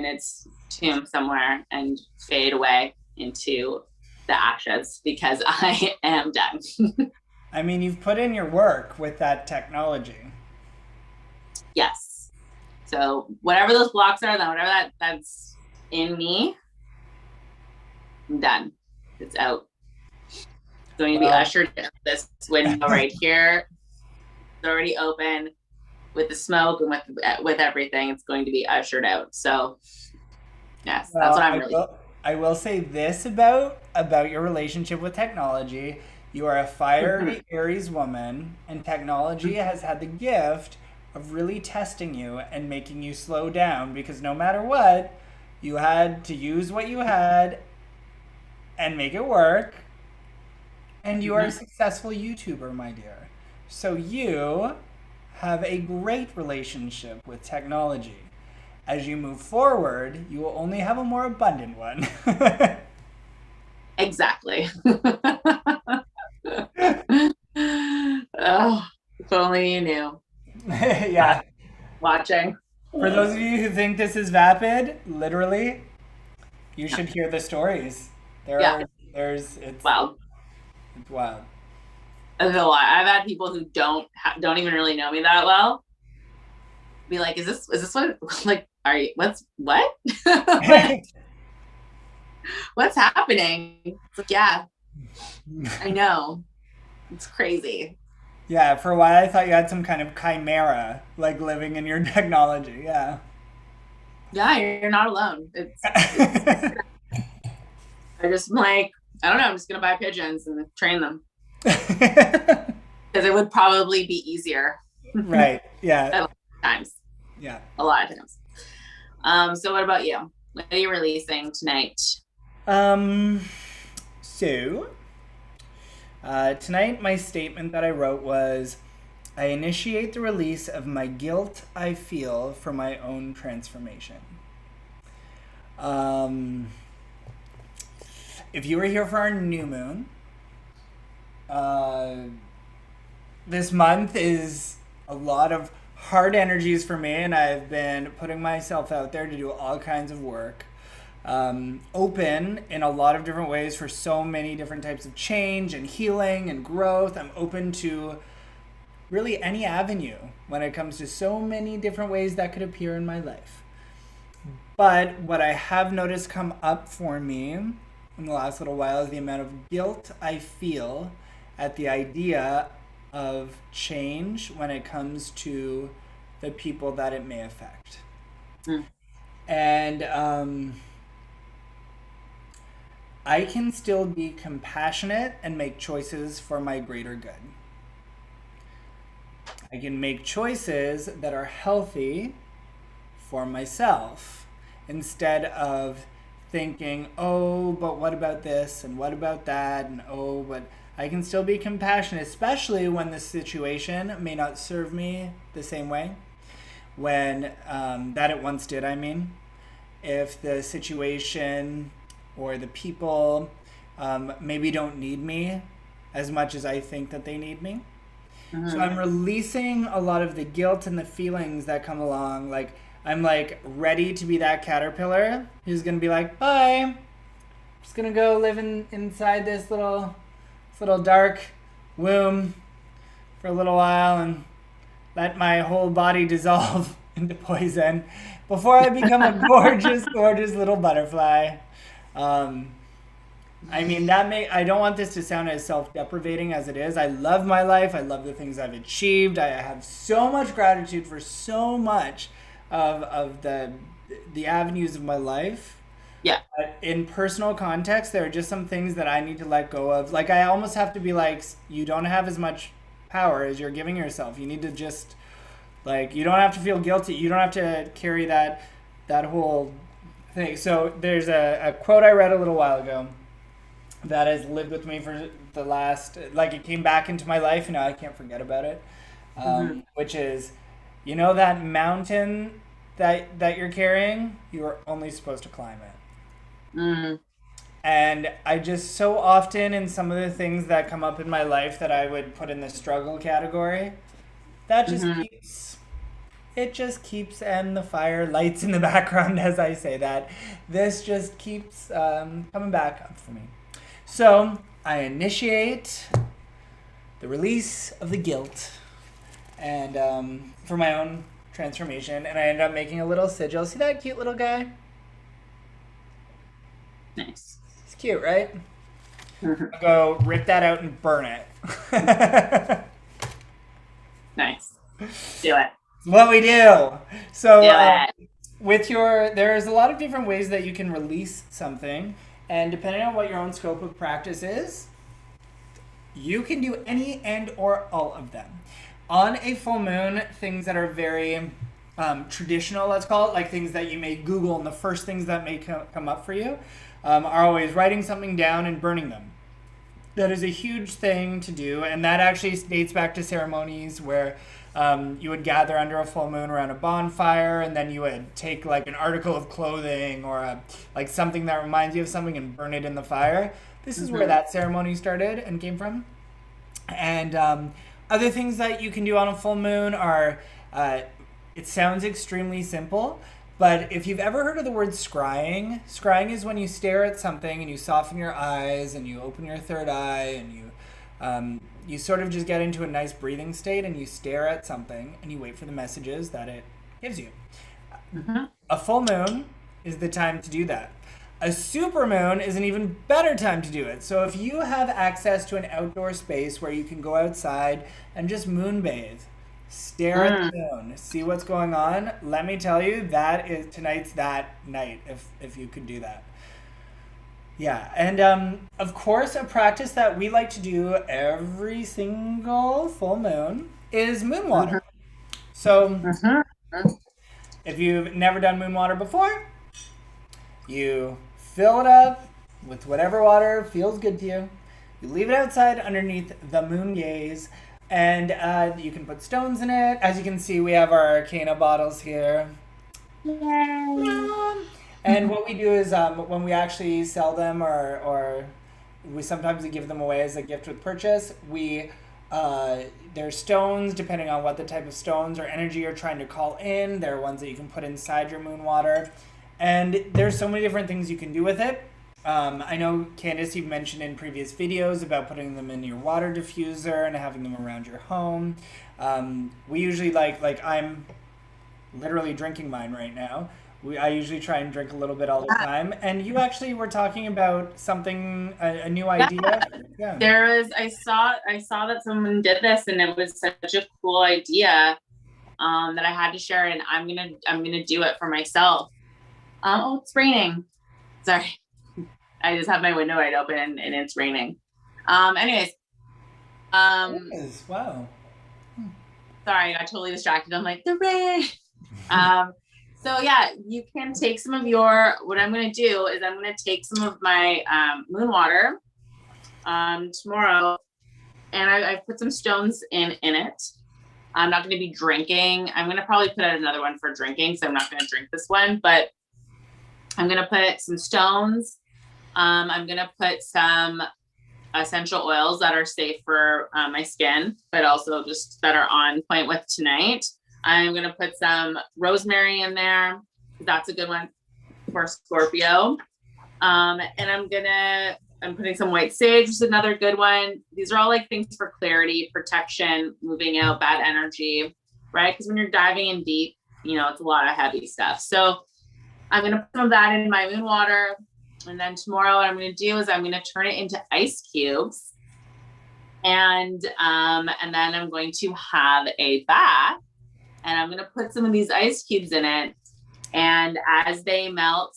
its tomb somewhere and fade away into the ashes because I am done. I mean, you've put in your work with that technology. Yes. So whatever those blocks are, then whatever that's in me, I'm done. It's out. It's going to be ushered out this window right here. It's already open with the smoke and with everything. It's going to be ushered out. So yes, that's what I'm really. I will say this about your relationship with technology. You are a fiery Aries woman, and technology has had the gift of really testing you and making you slow down, because no matter what, you had to use what you had and make it work. And you are a successful YouTuber, my dear. So you have a great relationship with technology. As you move forward, you will only have a more abundant one. Exactly. Oh, if only you knew. Yeah. Watching. For those of you who think this is vapid, literally, you should hear the stories. It's wild. It's wild. It's a lot. I've had people who don't even really know me that well be like, is this what, like, are you, what? What's happening? It's like, yeah, I know. It's crazy. Yeah, for a while I thought you had some kind of chimera, like living in your technology. Yeah. Yeah, you're not alone. I just like, I don't know, I'm just going to buy pigeons and train them. Because it would probably be easier. Right. Yeah. A lot of times. Yeah. A lot of times. So what about you? What are you releasing tonight? Tonight my statement that I wrote was, I initiate the release of my guilt I feel for my own transformation. If you were here for our new moon, this month is a lot of hard energies for me, and I've been putting myself out there to do all kinds of work. Open in a lot of different ways for so many different types of change and healing and growth. I'm open to really any avenue when it comes to so many different ways that could appear in my life. But what I have noticed come up for me in the last little while is the amount of guilt I feel at the idea of change when it comes to the people that it may affect. And I can still be compassionate and make choices for my greater good. I can make choices that are healthy for myself instead of thinking, oh, but what about this and what about that, and oh, but I can still be compassionate, especially when the situation may not serve me the same way when that it once did, I mean. if the situation or the people maybe don't need me as much as I think that they need me. So I'm releasing a lot of the guilt and the feelings that come along. Like, I'm like ready to be that caterpillar who's gonna be like, bye. I'm just gonna go live inside this little dark womb for a little while and let my whole body dissolve into poison before I become a gorgeous, gorgeous little butterfly. I mean, I don't want this to sound as self-deprivating as it is. I love my life. I love the things I've achieved. I have so much gratitude for so much of the avenues of my life. Yeah. But in personal context, there are just some things that I need to let go of. Like, I almost have to be like, you don't have as much power as you're giving yourself. You need to just, like, you don't have to feel guilty. You don't have to carry that whole thing. So there's a quote I read a little while ago that has lived with me for the last, like, it came back into my life and now I can't forget about it, which is, you know, that mountain that you're carrying, you are only supposed to climb it. And I just so often, in some of the things that come up in my life that I would put in the struggle category, that just keeps, and the fire lights in the background as I say that, this just keeps coming back up for me. So I initiate the release of the guilt and for my own transformation, and I end up making a little sigil. See that cute little guy? Nice. It's cute, right? I'll go rip that out and burn it. Nice. Do it. What we do. So Do it. There's a lot of different ways that you can release something. And depending on what your own scope of practice is, you can do any and or all of them. On a full moon, things that are very traditional, let's call it, like things that you may Google and the first things that may come up for you are always writing something down and burning them. That is a huge thing to do, and that actually dates back to ceremonies where you would gather under a full moon around a bonfire, and then you would take like an article of clothing or like something that reminds you of something and burn it in the fire. This is where that ceremony started and came from. And other things that you can do on a full moon are, it sounds extremely simple, but if you've ever heard of the word scrying is when you stare at something and you soften your eyes and you open your third eye and you sort of just get into a nice breathing state and you stare at something and you wait for the messages that it gives you. A full moon is the time to do that. A supermoon is an even better time to do it. So if you have access to an outdoor space where you can go outside and just moonbathe, stare at the moon, see what's going on, let me tell you, tonight's that night if you could do that. Yeah, and of course, a practice that we like to do every single full moon is moon water. So if you've never done moon water before, you fill it up with whatever water feels good to you. You leave it outside underneath the moon gaze, and you can put stones in it. As you can see, we have our Arcana bottles here. Yay. And what we do is when we actually sell them or we sometimes give them away as a gift with purchase, they're stones depending on what the type of stones or energy you're trying to call in. There are ones that you can put inside your moon water. And there's so many different things you can do with it. I know, Candace, you've mentioned in previous videos about putting them in your water diffuser and having them around your home. We usually like I'm literally drinking mine right now. I usually try and drink a little bit all the time. And you actually were talking about something, a new idea. Yeah. I saw that someone did this and it was such a cool idea that I had to share, and I'm gonna do it for myself. Oh, it's raining. Sorry. I just have my window wide open and it's raining. Anyways. It is. Wow. Sorry, I got totally distracted. I'm like, the rain. So yeah, you can take some of what I'm going to do is I'm going to take some of my moon water tomorrow, and I put some stones in it. I'm not going to be drinking. I'm going to probably put out another one for drinking, so I'm not going to drink this one, but I'm going to put some stones. I'm going to put some essential oils that are safe for my skin, but also just that are on point with tonight. I'm going to put some rosemary in there. That's a good one for Scorpio. And I'm putting some white sage, which is another good one. These are all like things for clarity, protection, moving out bad energy, right? Because when you're diving in deep, you know, it's a lot of heavy stuff. So I'm going to put some of that in my moon water. And then tomorrow what I'm going to do is I'm going to turn it into ice cubes. And then I'm going to have a bath, and I'm going to put some of these ice cubes in it. And as they melt,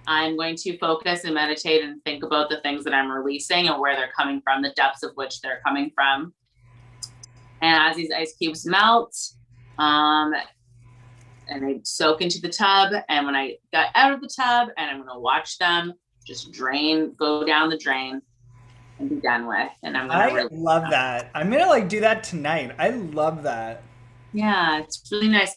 I'm going to focus and meditate and think about the things that I'm releasing and where they're coming from, the depths of which they're coming from. And as these ice cubes melt, and they soak into the tub, and when I got out of the tub, and I'm going to watch them just go down the drain and be done with. And I love that. I'm going to like do that tonight. I love that. Yeah, it's really nice.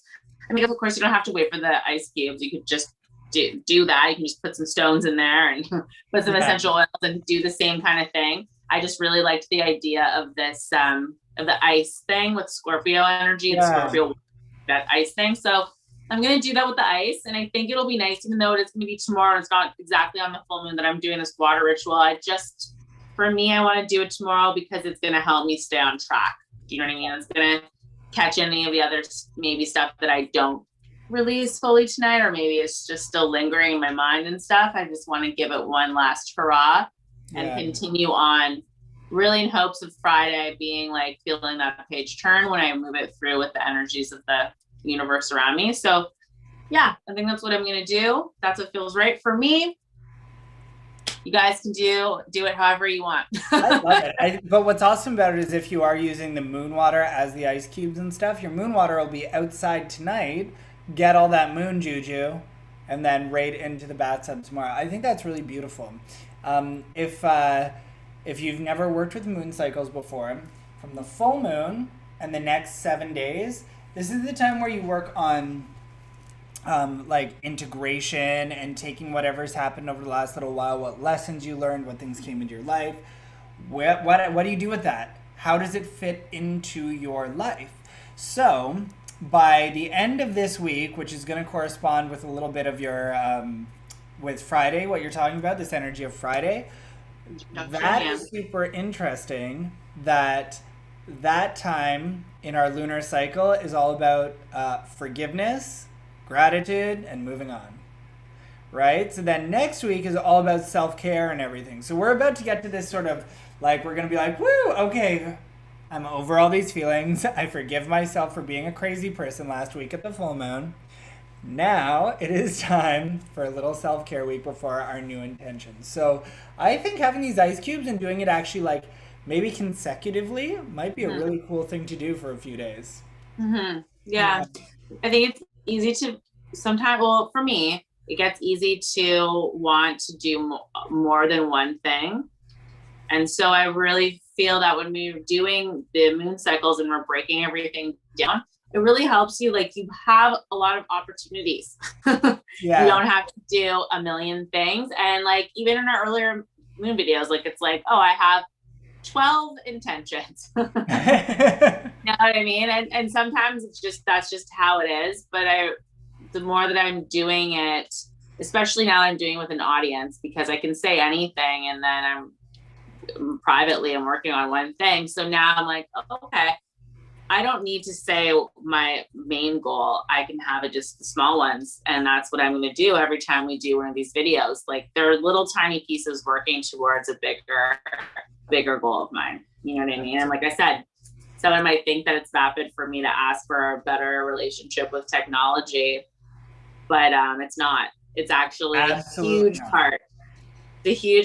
I mean, of course, you don't have to wait for the ice cubes. You could just do that. You can just put some stones in there and put some essential oils and do the same kind of thing. I just really liked the idea of this, of the ice thing with Scorpio energy, the Scorpio, that ice thing. So I'm going to do that with the ice. And I think it'll be nice, even though it's going to be tomorrow. It's not exactly on the full moon that I'm doing this water ritual. For me, I want to do it tomorrow because it's going to help me stay on track. Do you know what I mean? It's going to catch any of the other maybe stuff that I don't release fully tonight, or maybe it's just still lingering in my mind and stuff. I just want to give it one last hurrah and continue on, really in hopes of Friday being like feeling that page turn when I move it through with the energies of the universe around me. So yeah, I think that's what I'm going to do. That's what feels right for me. You guys can do it however you want. I love it. But what's awesome about it is if you are using the moon water as the ice cubes and stuff, your moon water will be outside tonight, get all that moon juju, and then right into the bathtub tomorrow. I think that's really beautiful. If you've never worked with moon cycles before, from the full moon and the next 7 days, this is the time where you work on like integration and taking whatever's happened over the last little while, what lessons you learned, what things came into your life. What do you do with that? How does it fit into your life? So by the end of this week, which is going to correspond with a little bit of your, with Friday, what you're talking about, this energy of Friday, that is super interesting that time in our lunar cycle is all about forgiveness, gratitude, and moving on, right? So then next week is all about self-care and everything. So we're about to get to this sort of like, we're going to be like, woo, okay, I'm over all these feelings. I forgive myself for being a crazy person last week at the full moon. Now it is time for a little self-care week before our new intentions. So I think having these ice cubes and doing it actually like maybe consecutively might be a really cool thing to do for a few days. Mm-hmm. Yeah. I think it's easy to sometimes, well, for me, it gets easy to want to do more than one thing. And so I really feel that when we're doing the moon cycles and we're breaking everything down, it really helps you. Like you have a lot of opportunities. You don't have to do a million things. And like, even in our earlier moon videos, like, it's like, oh, I have 12 intentions. You know what I mean? And sometimes that's just how it is. But the more that I'm doing it, especially now I'm doing it with an audience, because I can say anything and then I'm working on one thing. So now I'm like, oh, okay, I don't need to say my main goal. I can have it just the small ones. And that's what I'm going to do every time we do one of these videos. Like they're little tiny pieces working towards a bigger goal of mine. You know what I mean? And like I said, someone might think that it's vapid for me to ask for a better relationship with technology, but it's not. It's actually a huge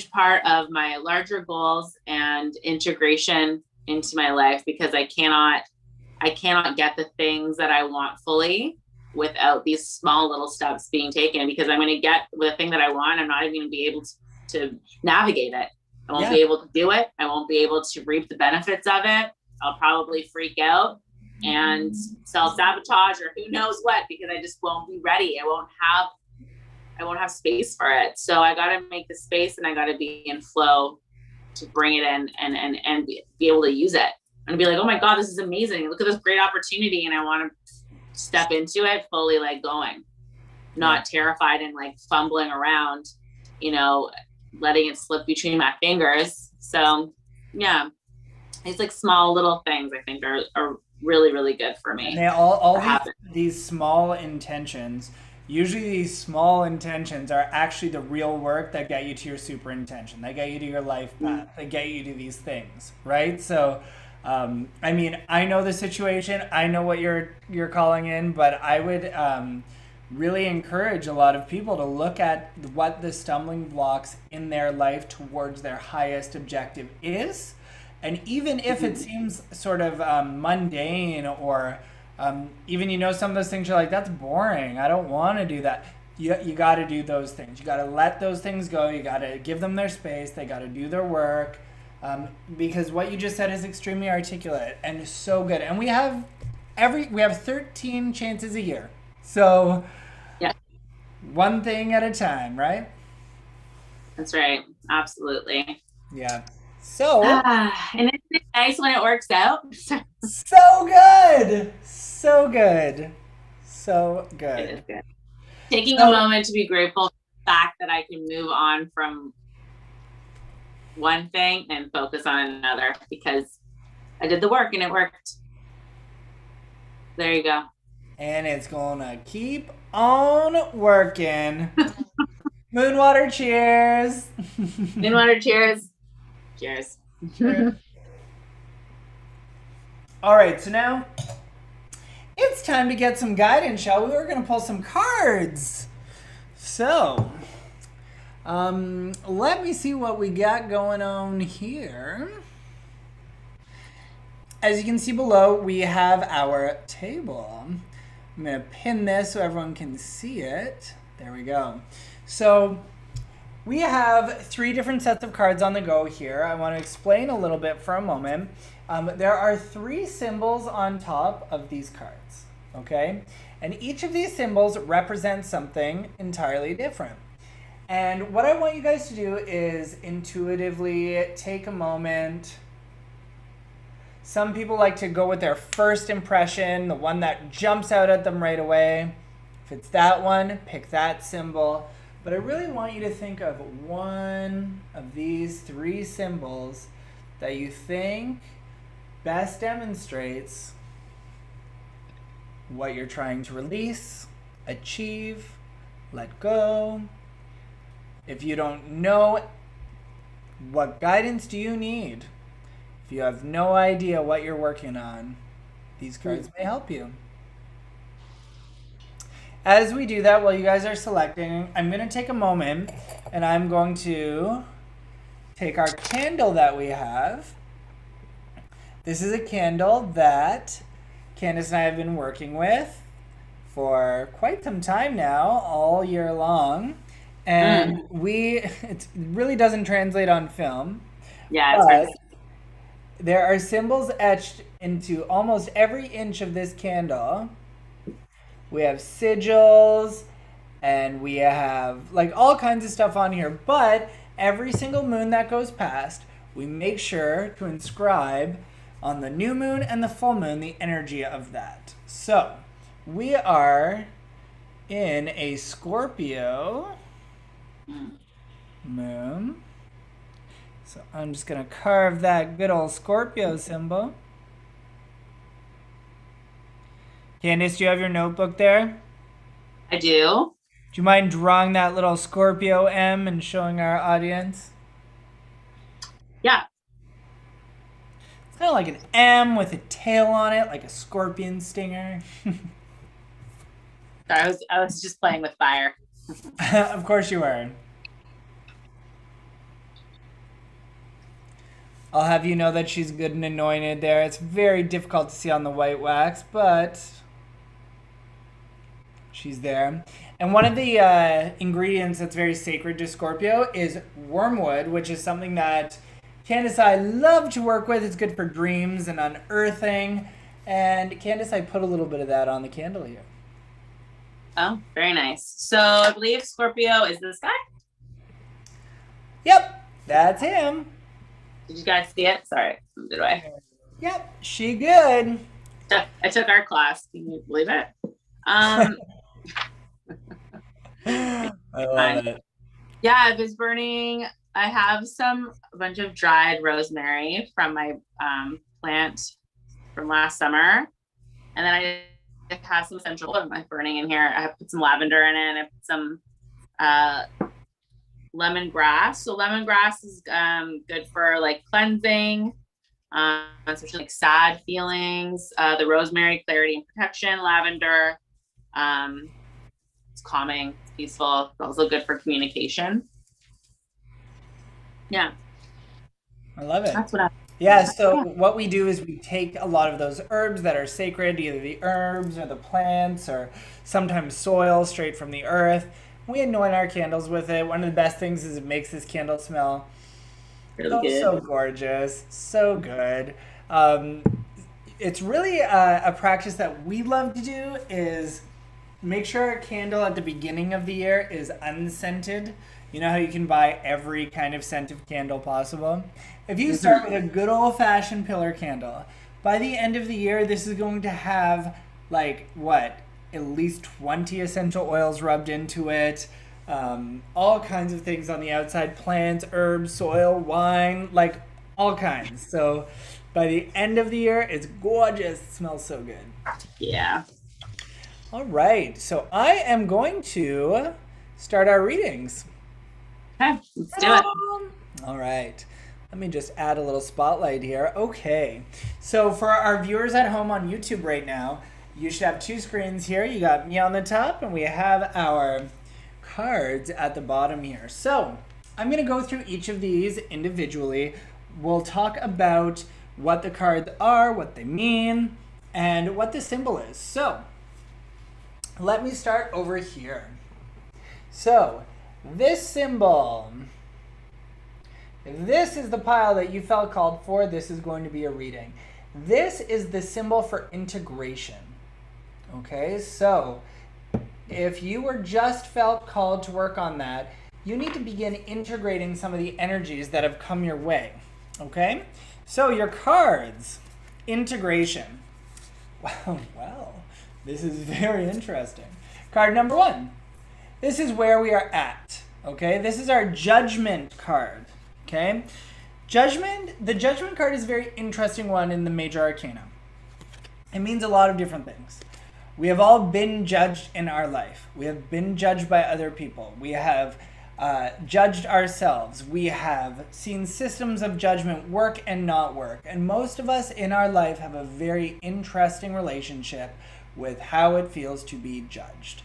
part of my larger goals and integration into my life, because I cannot get the things that I want fully without these small little steps being taken, because I'm going to get the thing that I want. I'm not even going to be able to navigate it. I won't be able to do it. I won't be able to reap the benefits of it. I'll probably freak out and self-sabotage or who knows what, because I just won't be ready. I I won't have space for it. So I got to make the space, and I got to be in flow to bring it in and be able to use it and be like, oh my God, this is amazing. Look at this great opportunity. And I want to step into it fully, like going, not terrified and like fumbling around, you know, letting it slip between my fingers. So yeah, it's like small little things I think are really, really good for me. And they all these small intentions, usually these small intentions are actually the real work that get you to your super intention. They get you to your life path. They get you to these things, right? So, I mean, I know the situation. I know what you're calling in, but I would really encourage a lot of people to look at what the stumbling blocks in their life towards their highest objective is. And even if it seems sort of mundane or even, you know, some of those things you're like, that's boring. I don't want to do that. You got to do those things. You got to let those things go. You got to give them their space. They got to do their work. Because what you just said is extremely articulate and so good. And we have 13 chances a year. So yeah, one thing at a time, right? That's right. Absolutely. Yeah. So and isn't it nice when it works out? so good. So good. So good. It is good. Taking a moment to be grateful for the fact that I can move on from one thing and focus on another because I did the work and it worked. There you go. And it's gonna keep on working. Moonwater cheers. Moonwater cheers. Cheers. All right, so now it's time to get some guidance, shall we? We're going to pull some cards. So, let me see what we got going on here. As you can see below, we have our table. I'm going to pin this so everyone can see it. There we go. So, we have 3 different sets of cards on the go here. I want to explain a little bit for a moment. There are 3 symbols on top of these cards, okay? And each of these symbols represents something entirely different. And what I want you guys to do is intuitively take a moment. Some people like to go with their first impression, the one that jumps out at them right away. If it's that one, pick that symbol. But I really want you to think of one of these 3 symbols that you think best demonstrates what you're trying to release, achieve, let go. If you don't know, what guidance do you need? If you have no idea what you're working on, these cards may help you. As we do that, while you guys are selecting, I'm going to take a moment and I'm going to take our candle that we have. This is a candle that Candace and I have been working with for quite some time now, all year long. And it really doesn't translate on film. Yeah, it's hard. There are symbols etched into almost every inch of this candle. We have sigils, and we have like all kinds of stuff on here. But every single moon that goes past, we make sure to inscribe on the new moon and the full moon the energy of that. So we are in a Scorpio moon. So I'm just going to carve that good old Scorpio symbol. Candace, do you have your notebook there? I do. Do you mind drawing that little Scorpio M and showing our audience? Yeah. It's kind of like an M with a tail on it, like a scorpion stinger. Sorry, I was just playing with fire. Of course you were. I'll have you know that she's good and anointed there. It's very difficult to see on the white wax, but she's there. And one of the ingredients that's very sacred to Scorpio is wormwood, which is something that Candace and I love to work with. It's good for dreams and unearthing. And Candace, I put a little bit of that on the candle here. Oh, very nice. So I believe Scorpio is this guy. Yep, that's him. Did you guys see it? Sorry, did I? Yep, she good. I took our class. Can you believe it? I love it. Yeah, it was burning. I have a bunch of dried rosemary from my plant from last summer. And then I have some essential oil burning in here. I have put some lavender in it. I put some lemongrass. So lemongrass is good for like cleansing, especially like sad feelings. The rosemary, clarity and protection. Lavender, it's calming, it's peaceful. It's also good for communication. Yeah, I love it. that's what I. Yeah, so what we do is we take a lot of those herbs that are sacred, either the herbs or the plants or sometimes soil straight from the earth. We anoint our candles with it. One of the best things is it makes this candle smell Really good. so gorgeous, so good. It's really a practice that we love to do is make sure a candle at the beginning of the year is unscented. You know how you can buy every kind of scent of candle possible? If you start with a good old-fashioned pillar candle, by the end of the year, this is going to have, like, what? At least 20 essential oils rubbed into it. All kinds of things on the outside. Plants, herbs, soil, wine, like, all kinds. So by the end of the year, it's gorgeous. It smells so good. Yeah. All right. So I am going to start our readings. Okay, let's do it. All right. Let me just add a little spotlight here. Okay. So for our viewers at home on YouTube right now, you should have two screens here. You got me on the top and we have our cards at the bottom here. So I'm going to go through each of these individually. We'll talk about what the cards are, what they mean, and what the symbol is. So let me start over here. So this symbol, if this is the pile that you felt called for, this is going to be a reading. This is the symbol for integration. Okay, so if you were just felt called to work on that, you need to begin integrating some of the energies that have come your way. Okay, so your cards, integration. Wow, this is very interesting. Card number 1. This is where we are at, okay? This is our judgment card, okay? The judgment card is a very interesting one in the major arcana. It means a lot of different things. We have all been judged in our life. We have been judged by other people. We have judged ourselves. We have seen systems of judgment work and not work. And most of us in our life have a very interesting relationship with how it feels to be judged.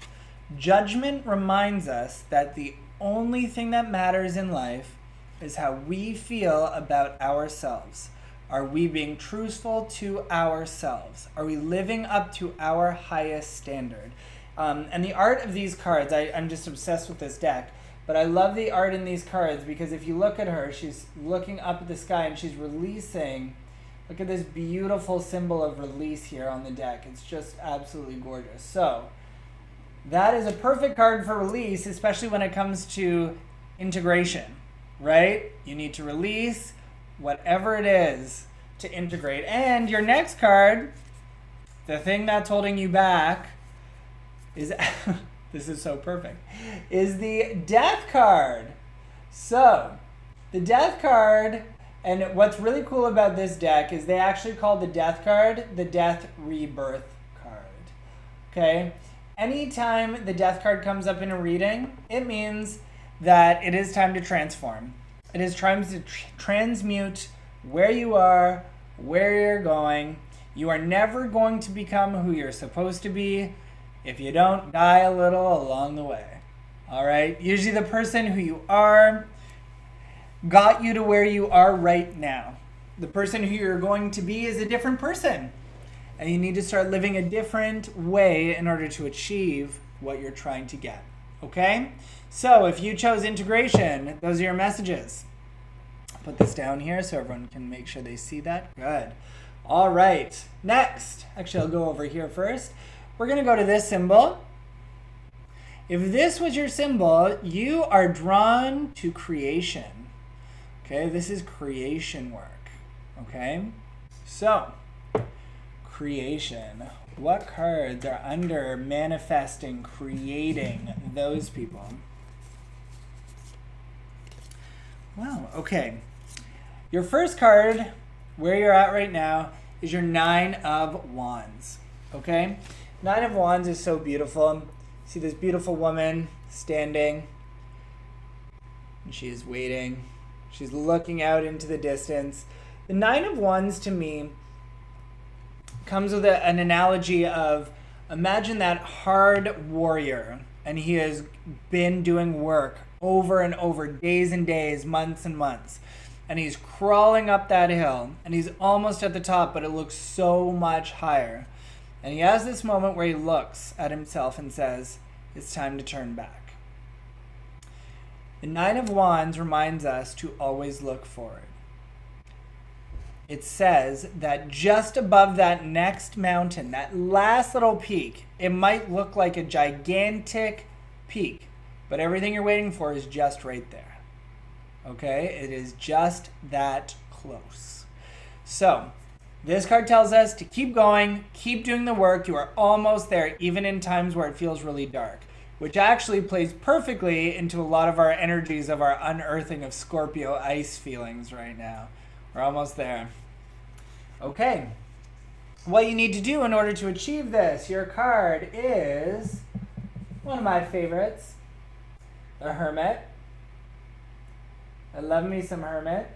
Judgment reminds us that the only thing that matters in life is how we feel about ourselves. Are we being truthful to ourselves? Are we living up to our highest standard? And the art of these cards, I'm just obsessed with this deck, but I love the art in these cards because if you look at her, she's looking up at the sky and she's releasing. Look at this beautiful symbol of release here on the deck. It's just absolutely gorgeous. So that is a perfect card for release, especially when it comes to integration, right? You need to release whatever it is to integrate. And your next card, the thing that's holding you back is, this is so perfect, is the Death card. So the Death card, and what's really cool about this deck is they actually call the Death card the Death Rebirth card, okay? Anytime the Death card comes up in a reading, it means that it is time to transform. It is time to transmute where you are, where you're going. You are never going to become who you're supposed to be if you don't die a little along the way. All right? Usually the person who you are got you to where you are right now. The person who you're going to be is a different person. And you need to start living a different way in order to achieve what you're trying to get. Okay? So if you chose integration, those are your messages. Put this down here so everyone can make sure they see that. Good. All right. Next. Actually, I'll go over here first. We're going to go to this symbol. If this was your symbol, you are drawn to creation. Okay, this is creation work. Okay, so creation. What cards are under manifesting, creating those people? Wow, okay. Your first card, where you're at right now, is your 9 of Wands. Okay? 9 of Wands is so beautiful. See this beautiful woman standing, and she is waiting. She's looking out into the distance. The 9 of Wands to me comes with an analogy of, imagine that hard warrior, and he has been doing work over and over, days and days, months and months, and he's crawling up that hill, and he's almost at the top, but it looks so much higher. And he has this moment where he looks at himself and says, it's time to turn back. The 9 of Wands reminds us to always look forward. It says that just above that next mountain, that last little peak, it might look like a gigantic peak, but everything you're waiting for is just right there. Okay? It is just that close. So, this card tells us to keep going, keep doing the work. You are almost there, even in times where it feels really dark, which actually plays perfectly into a lot of our energies of our unearthing of Scorpio ice feelings right now. We're almost there. Okay. What you need to do in order to achieve this, your card is one of my favorites, the Hermit. I love me some Hermit.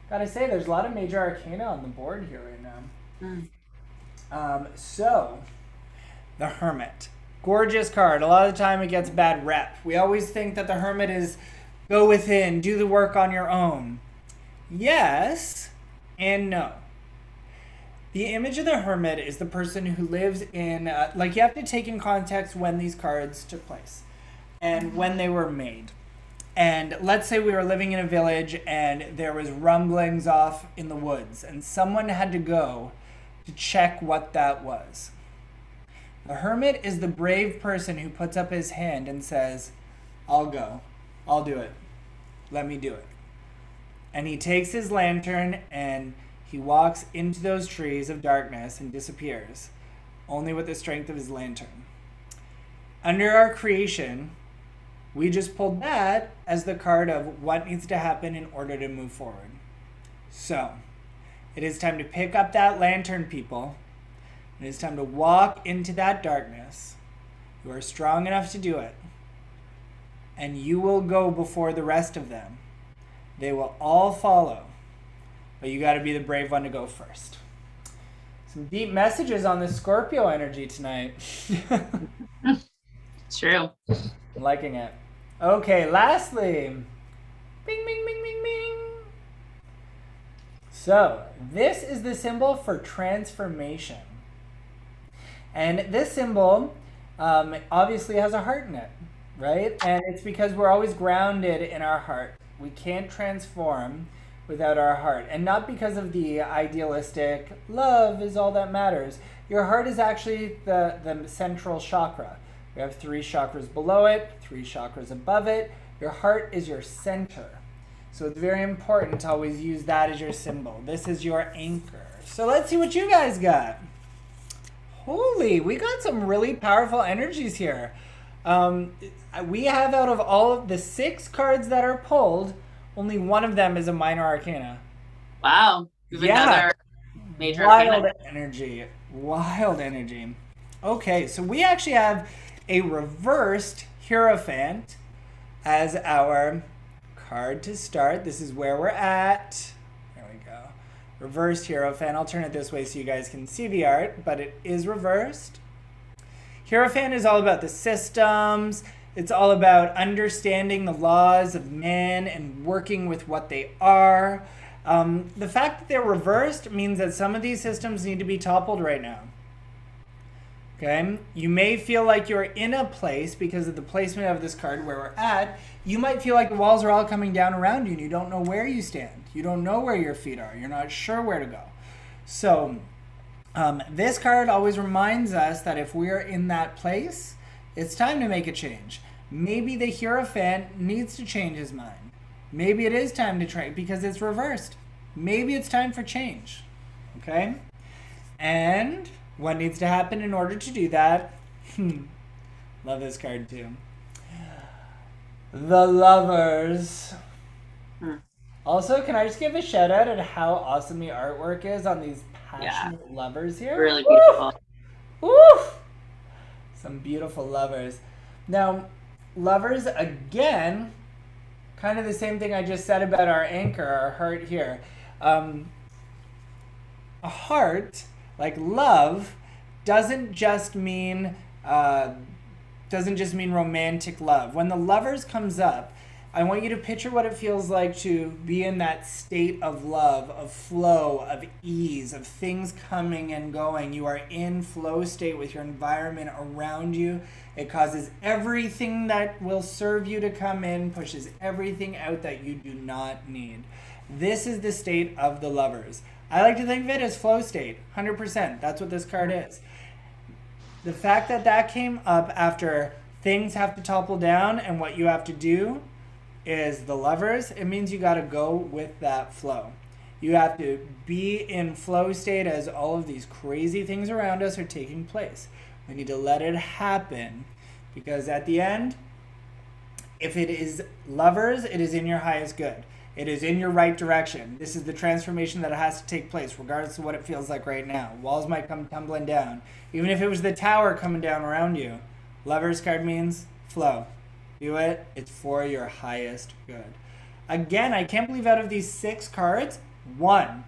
Gotta say, there's a lot of major arcana on the board here right now. So, the Hermit. Gorgeous card. A lot of the time it gets a bad rep. We always think that the Hermit is go within, do the work on your own. Yes and no. The image of the Hermit is the person who lives in, like you have to take in context when these cards took place and when they were made. And let's say we were living in a village and there was rumblings off in the woods and someone had to go to check what that was. The Hermit is the brave person who puts up his hand and says, I'll go. I'll do it. Let me do it. And he takes his lantern and he walks into those trees of darkness and disappears, only with the strength of his lantern. Under our creation, we just pulled that as the card of what needs to happen in order to move forward. So, it is time to pick up that lantern, people. It is time to walk into that darkness. You are strong enough to do it. And you will go before the rest of them. They will all follow. But you got to be the brave one to go first. Some deep messages on the Scorpio energy tonight. True. I'm liking it. Okay, lastly. Bing, bing, bing, bing, bing. So, this is the symbol for transformation. And this symbol obviously has a heart in it, right? And it's because we're always grounded in our heart. We can't transform without our heart. And not because of the idealistic, love is all that matters. Your heart is actually the central chakra. We have 3 chakras below it, 3 chakras above it. Your heart is your center. So it's very important to always use that as your symbol. This is your anchor. So let's see what you guys got. Holy, we got some really powerful energies here. We have, out of all of the 6 cards that are pulled, only one of them is a minor arcana. Wow. Another major wild arcana. energy. Wild energy. Okay, so we actually have a reversed Hierophant as our card to start. This is where we're at. There we go. Reversed Hierophant. I'll turn it this way so you guys can see the art, but it is reversed. Hierophant is all about the systems. It's all about understanding the laws of man and working with what they are. The fact that they're reversed means that some of these systems need to be toppled right now. Okay? You may feel like you're in a place because of the placement of this card where we're at. You might feel like the walls are all coming down around you and you don't know where you stand. You don't know where your feet are. You're not sure where to go. So this card always reminds us that if we're in that place, it's time to make a change. Maybe the Hierophant needs to change his mind. Maybe it is time to try because it's reversed. Maybe it's time for change. Okay? And what needs to happen in order to do that? Love this card too. The Lovers. Also, can I just give a shout out at how awesome the artwork is on these passionate lovers here? Really beautiful. Woo! Some beautiful lovers. Now, lovers, again, kind of the same thing I just said about our anchor, our heart here. A heart, like love, doesn't just mean romantic love. When the Lovers comes up, I want you to picture what it feels like to be in that state of love, of flow, of ease, of things coming and going. You are in flow state with your environment around you. It causes everything that will serve you to come in, pushes everything out that you do not need. This is the state of the Lovers. I like to think of it as flow state, 100%. That's what this card is. The fact that that came up after things have to topple down and what you have to do is the Lovers, it means you got to go with that flow. You have to be in flow state as all of these crazy things around us are taking place. We need to let it happen because at the end, if it is Lovers, it is in your highest good. It is in your right direction. This is the transformation that has to take place regardless of what it feels like right now. Walls might come tumbling down. Even if it was the tower coming down around you. Lovers card means flow. Do it. It's for your highest good. Again, I can't believe out of these 6 cards, 1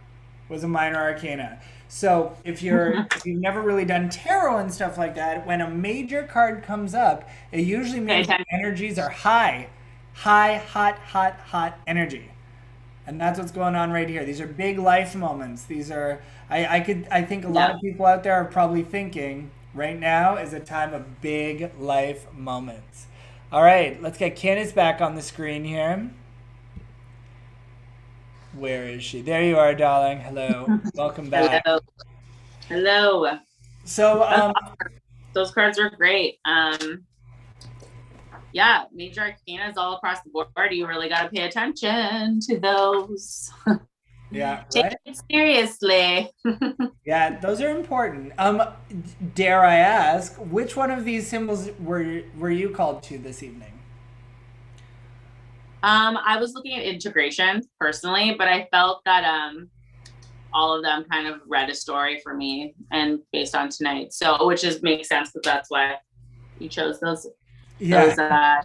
was a minor arcana. So if you've never really done tarot and stuff like that, when a major card comes up, it usually means the energies are high, hot energy. And that's what's going on right here. These are big life moments. These are, I think a lot of people out there are probably thinking right now is a time of big life moments. All right, let's get Candace back on the screen here. Where is she? There you are, darling. Hello. Welcome back. Hello. So, those cards were great. Yeah, major arcanas all across the board. You really got to pay attention to those. Yeah, Take it seriously. Yeah, those are important. Dare I ask, which one of these symbols were you called to this evening? I was looking at integration personally, but I felt that all of them kind of read a story for me and based on tonight. So, which makes sense because that's why you chose those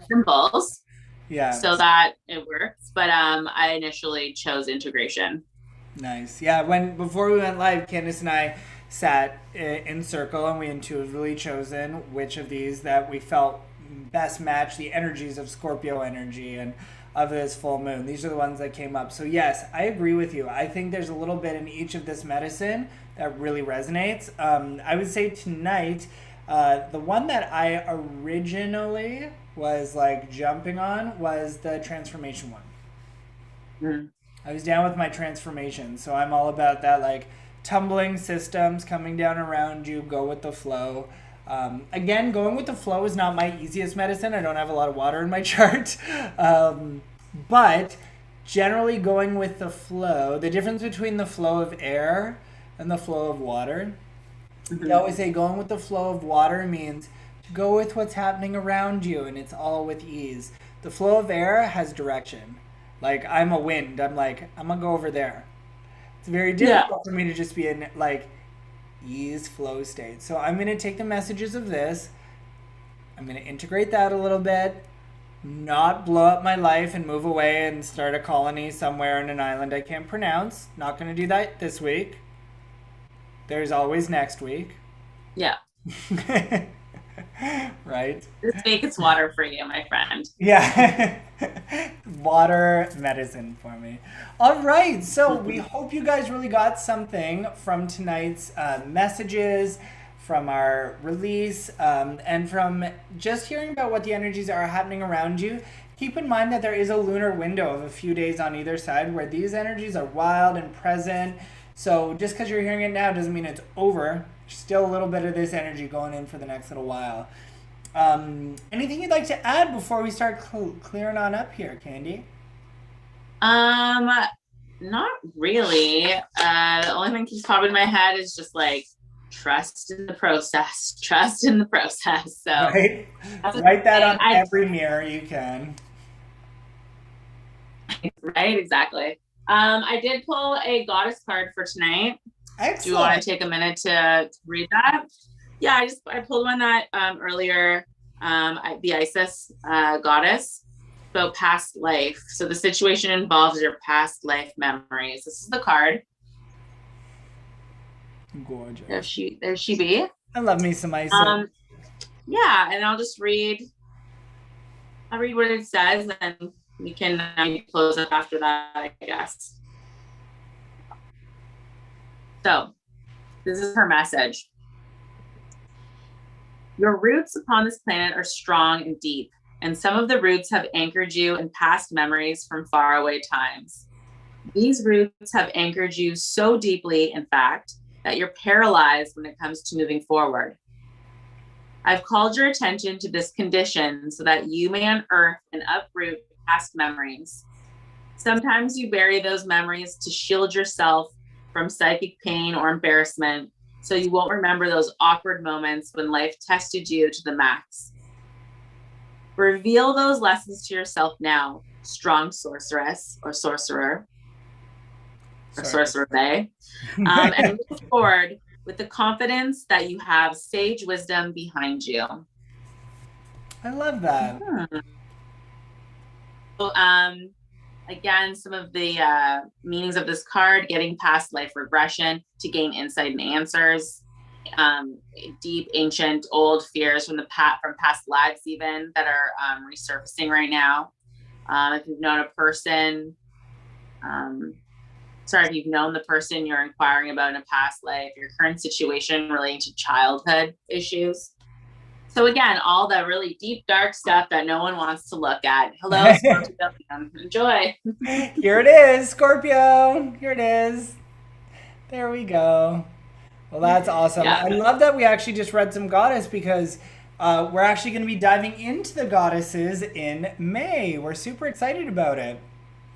symbols. Yeah. So that it works. But I initially chose integration. Nice. Yeah, before we went live, Candace and I sat in circle and we intuitively chosen which of these that we felt best match the energies of Scorpio energy and of this full moon. These are the ones that came up. So yes, I agree with you. I think there's a little bit in each of this medicine that really resonates. I would say tonight, the one that I originally was like jumping on was the transformation one. Mm. I was down with my transformation, so I'm all about that, like tumbling systems coming down around you, go with the flow. Again, going with the flow is not my easiest medicine. I don't have a lot of water in my chart. But generally going with the flow, the difference between the flow of air and the flow of water, I always say going with the flow of water means to go with what's happening around you and it's all with ease. The flow of air has direction. Like, I'm a wind. I'm like, I'm going to go over there. It's very difficult for me to just be in, like, ease flow state. So I'm going to take the messages of this. I'm going to integrate that a little bit. Not blow up my life and move away and start a colony somewhere in an island I can't pronounce. Not going to do that this week. There's always next week. Yeah. Right? This week it's water for you, my friend. Yeah. Water medicine for me. All right. So we hope you guys really got something from tonight's messages, from our release, and from just hearing about what the energies are happening around you. Keep in mind that there is a lunar window of a few days on either side where these energies are wild and present. So just because you're hearing it now doesn't mean it's over. There's still a little bit of this energy going in for the next little while. Anything you'd like to add before we start clearing on up here, Candy? Not really. The only thing that keeps popping in my head is just like trust in the process. Trust in the process. So right, write that on every mirror you can. Right, exactly. I did pull a goddess card for tonight. Excellent. Do you want to take a minute to read that? Yeah, I pulled one that earlier. The Isis goddess. About past life. So the situation involves your past life memories. This is the card. Gorgeous. There she be. I love me some Isis. Yeah, and I'll read what it says, and we can close up after that, I guess. So this is her message. Your roots upon this planet are strong and deep, and some of the roots have anchored you in past memories from faraway times. These roots have anchored you so deeply, in fact, that you're paralyzed when it comes to moving forward. I've called your attention to this condition so that you may unearth and uproot past memories. Sometimes you bury those memories to shield yourself from psychic pain or embarrassment, so you won't remember those awkward moments when life tested you to the max. Reveal those lessons to yourself now, strong sorceress or sorcerer, or sorcerer bay, and move forward with the confidence that you have sage wisdom behind you. I love that. So, again, some of the meanings of this card: getting past life regression to gain insight and answers. Deep, ancient, old fears from past lives, even that are resurfacing right now. If you've known a person, if you've known the person you're inquiring about in a past life, your current situation relating to childhood issues. So again, all the really deep, dark stuff that no one wants to look at. Hello, Scorpio. Enjoy. Here it is, Scorpio. Here it is. There we go. Well, that's awesome. Yeah. I love that we actually just read some goddess, because we're actually going to be diving into the goddesses in May. We're super excited about it.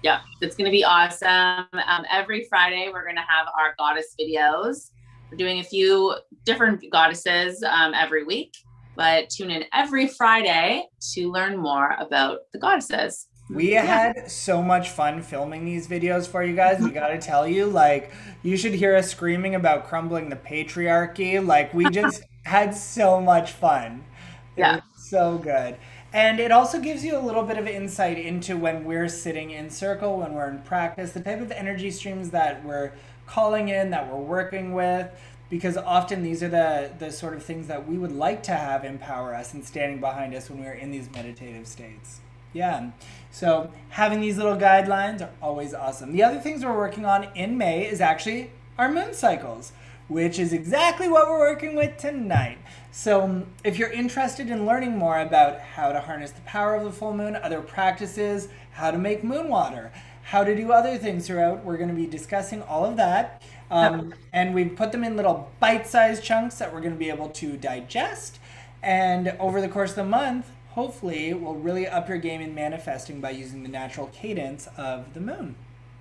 Yeah, it's going to be awesome. Every Friday, we're going to have our goddess videos. We're doing a few different goddesses every week, but tune in every Friday to learn more about the goddesses. We had so much fun filming these videos for you guys. We got to tell you, like, you should hear us screaming about crumbling the patriarchy. Like, we just had so much fun. It was so good. And it also gives you a little bit of insight into when we're sitting in circle, when we're in practice, the type of energy streams that we're calling in, that we're working with, because often these are the sort of things that we would like to have empower us and standing behind us when we're in these meditative states. Yeah, so having these little guidelines are always awesome. The other things we're working on in May is actually our moon cycles, which is exactly what we're working with tonight. So if you're interested in learning more about how to harness the power of the full moon, other practices, how to make moon water, how to do other things throughout, we're going to be discussing all of that. And we've put them in little bite-sized chunks that we're going to be able to digest. And over the course of the month, hopefully, we'll really up your game in manifesting by using the natural cadence of the moon.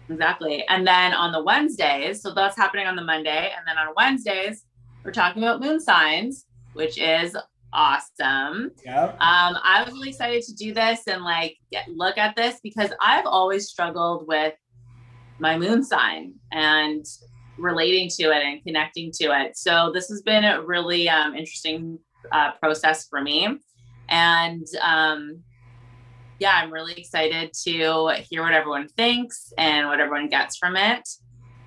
Exactly. And then on the Wednesdays, so that's happening on the Monday. And then on Wednesdays, we're talking about moon signs, which is awesome. Yep. I was really excited to do this and look at this, because I've always struggled with my moon sign and relating to it and connecting to it. So this has been a really interesting process for me. And I'm really excited to hear what everyone thinks and what everyone gets from it,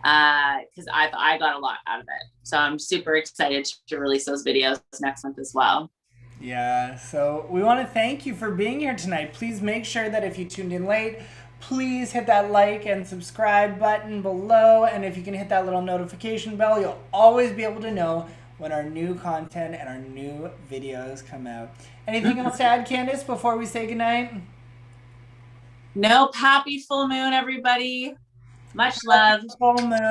because I got a lot out of it. So I'm super excited to release those videos next month as well. Yeah, so we want to thank you for being here tonight. Please make sure that if you tuned in late, please hit that like and subscribe button below. And if you can hit that little notification bell, you'll always be able to know when our new content and our new videos come out. Anything else to add, Candace, before we say goodnight? Nope. Happy full moon, everybody. Much love. Full moon.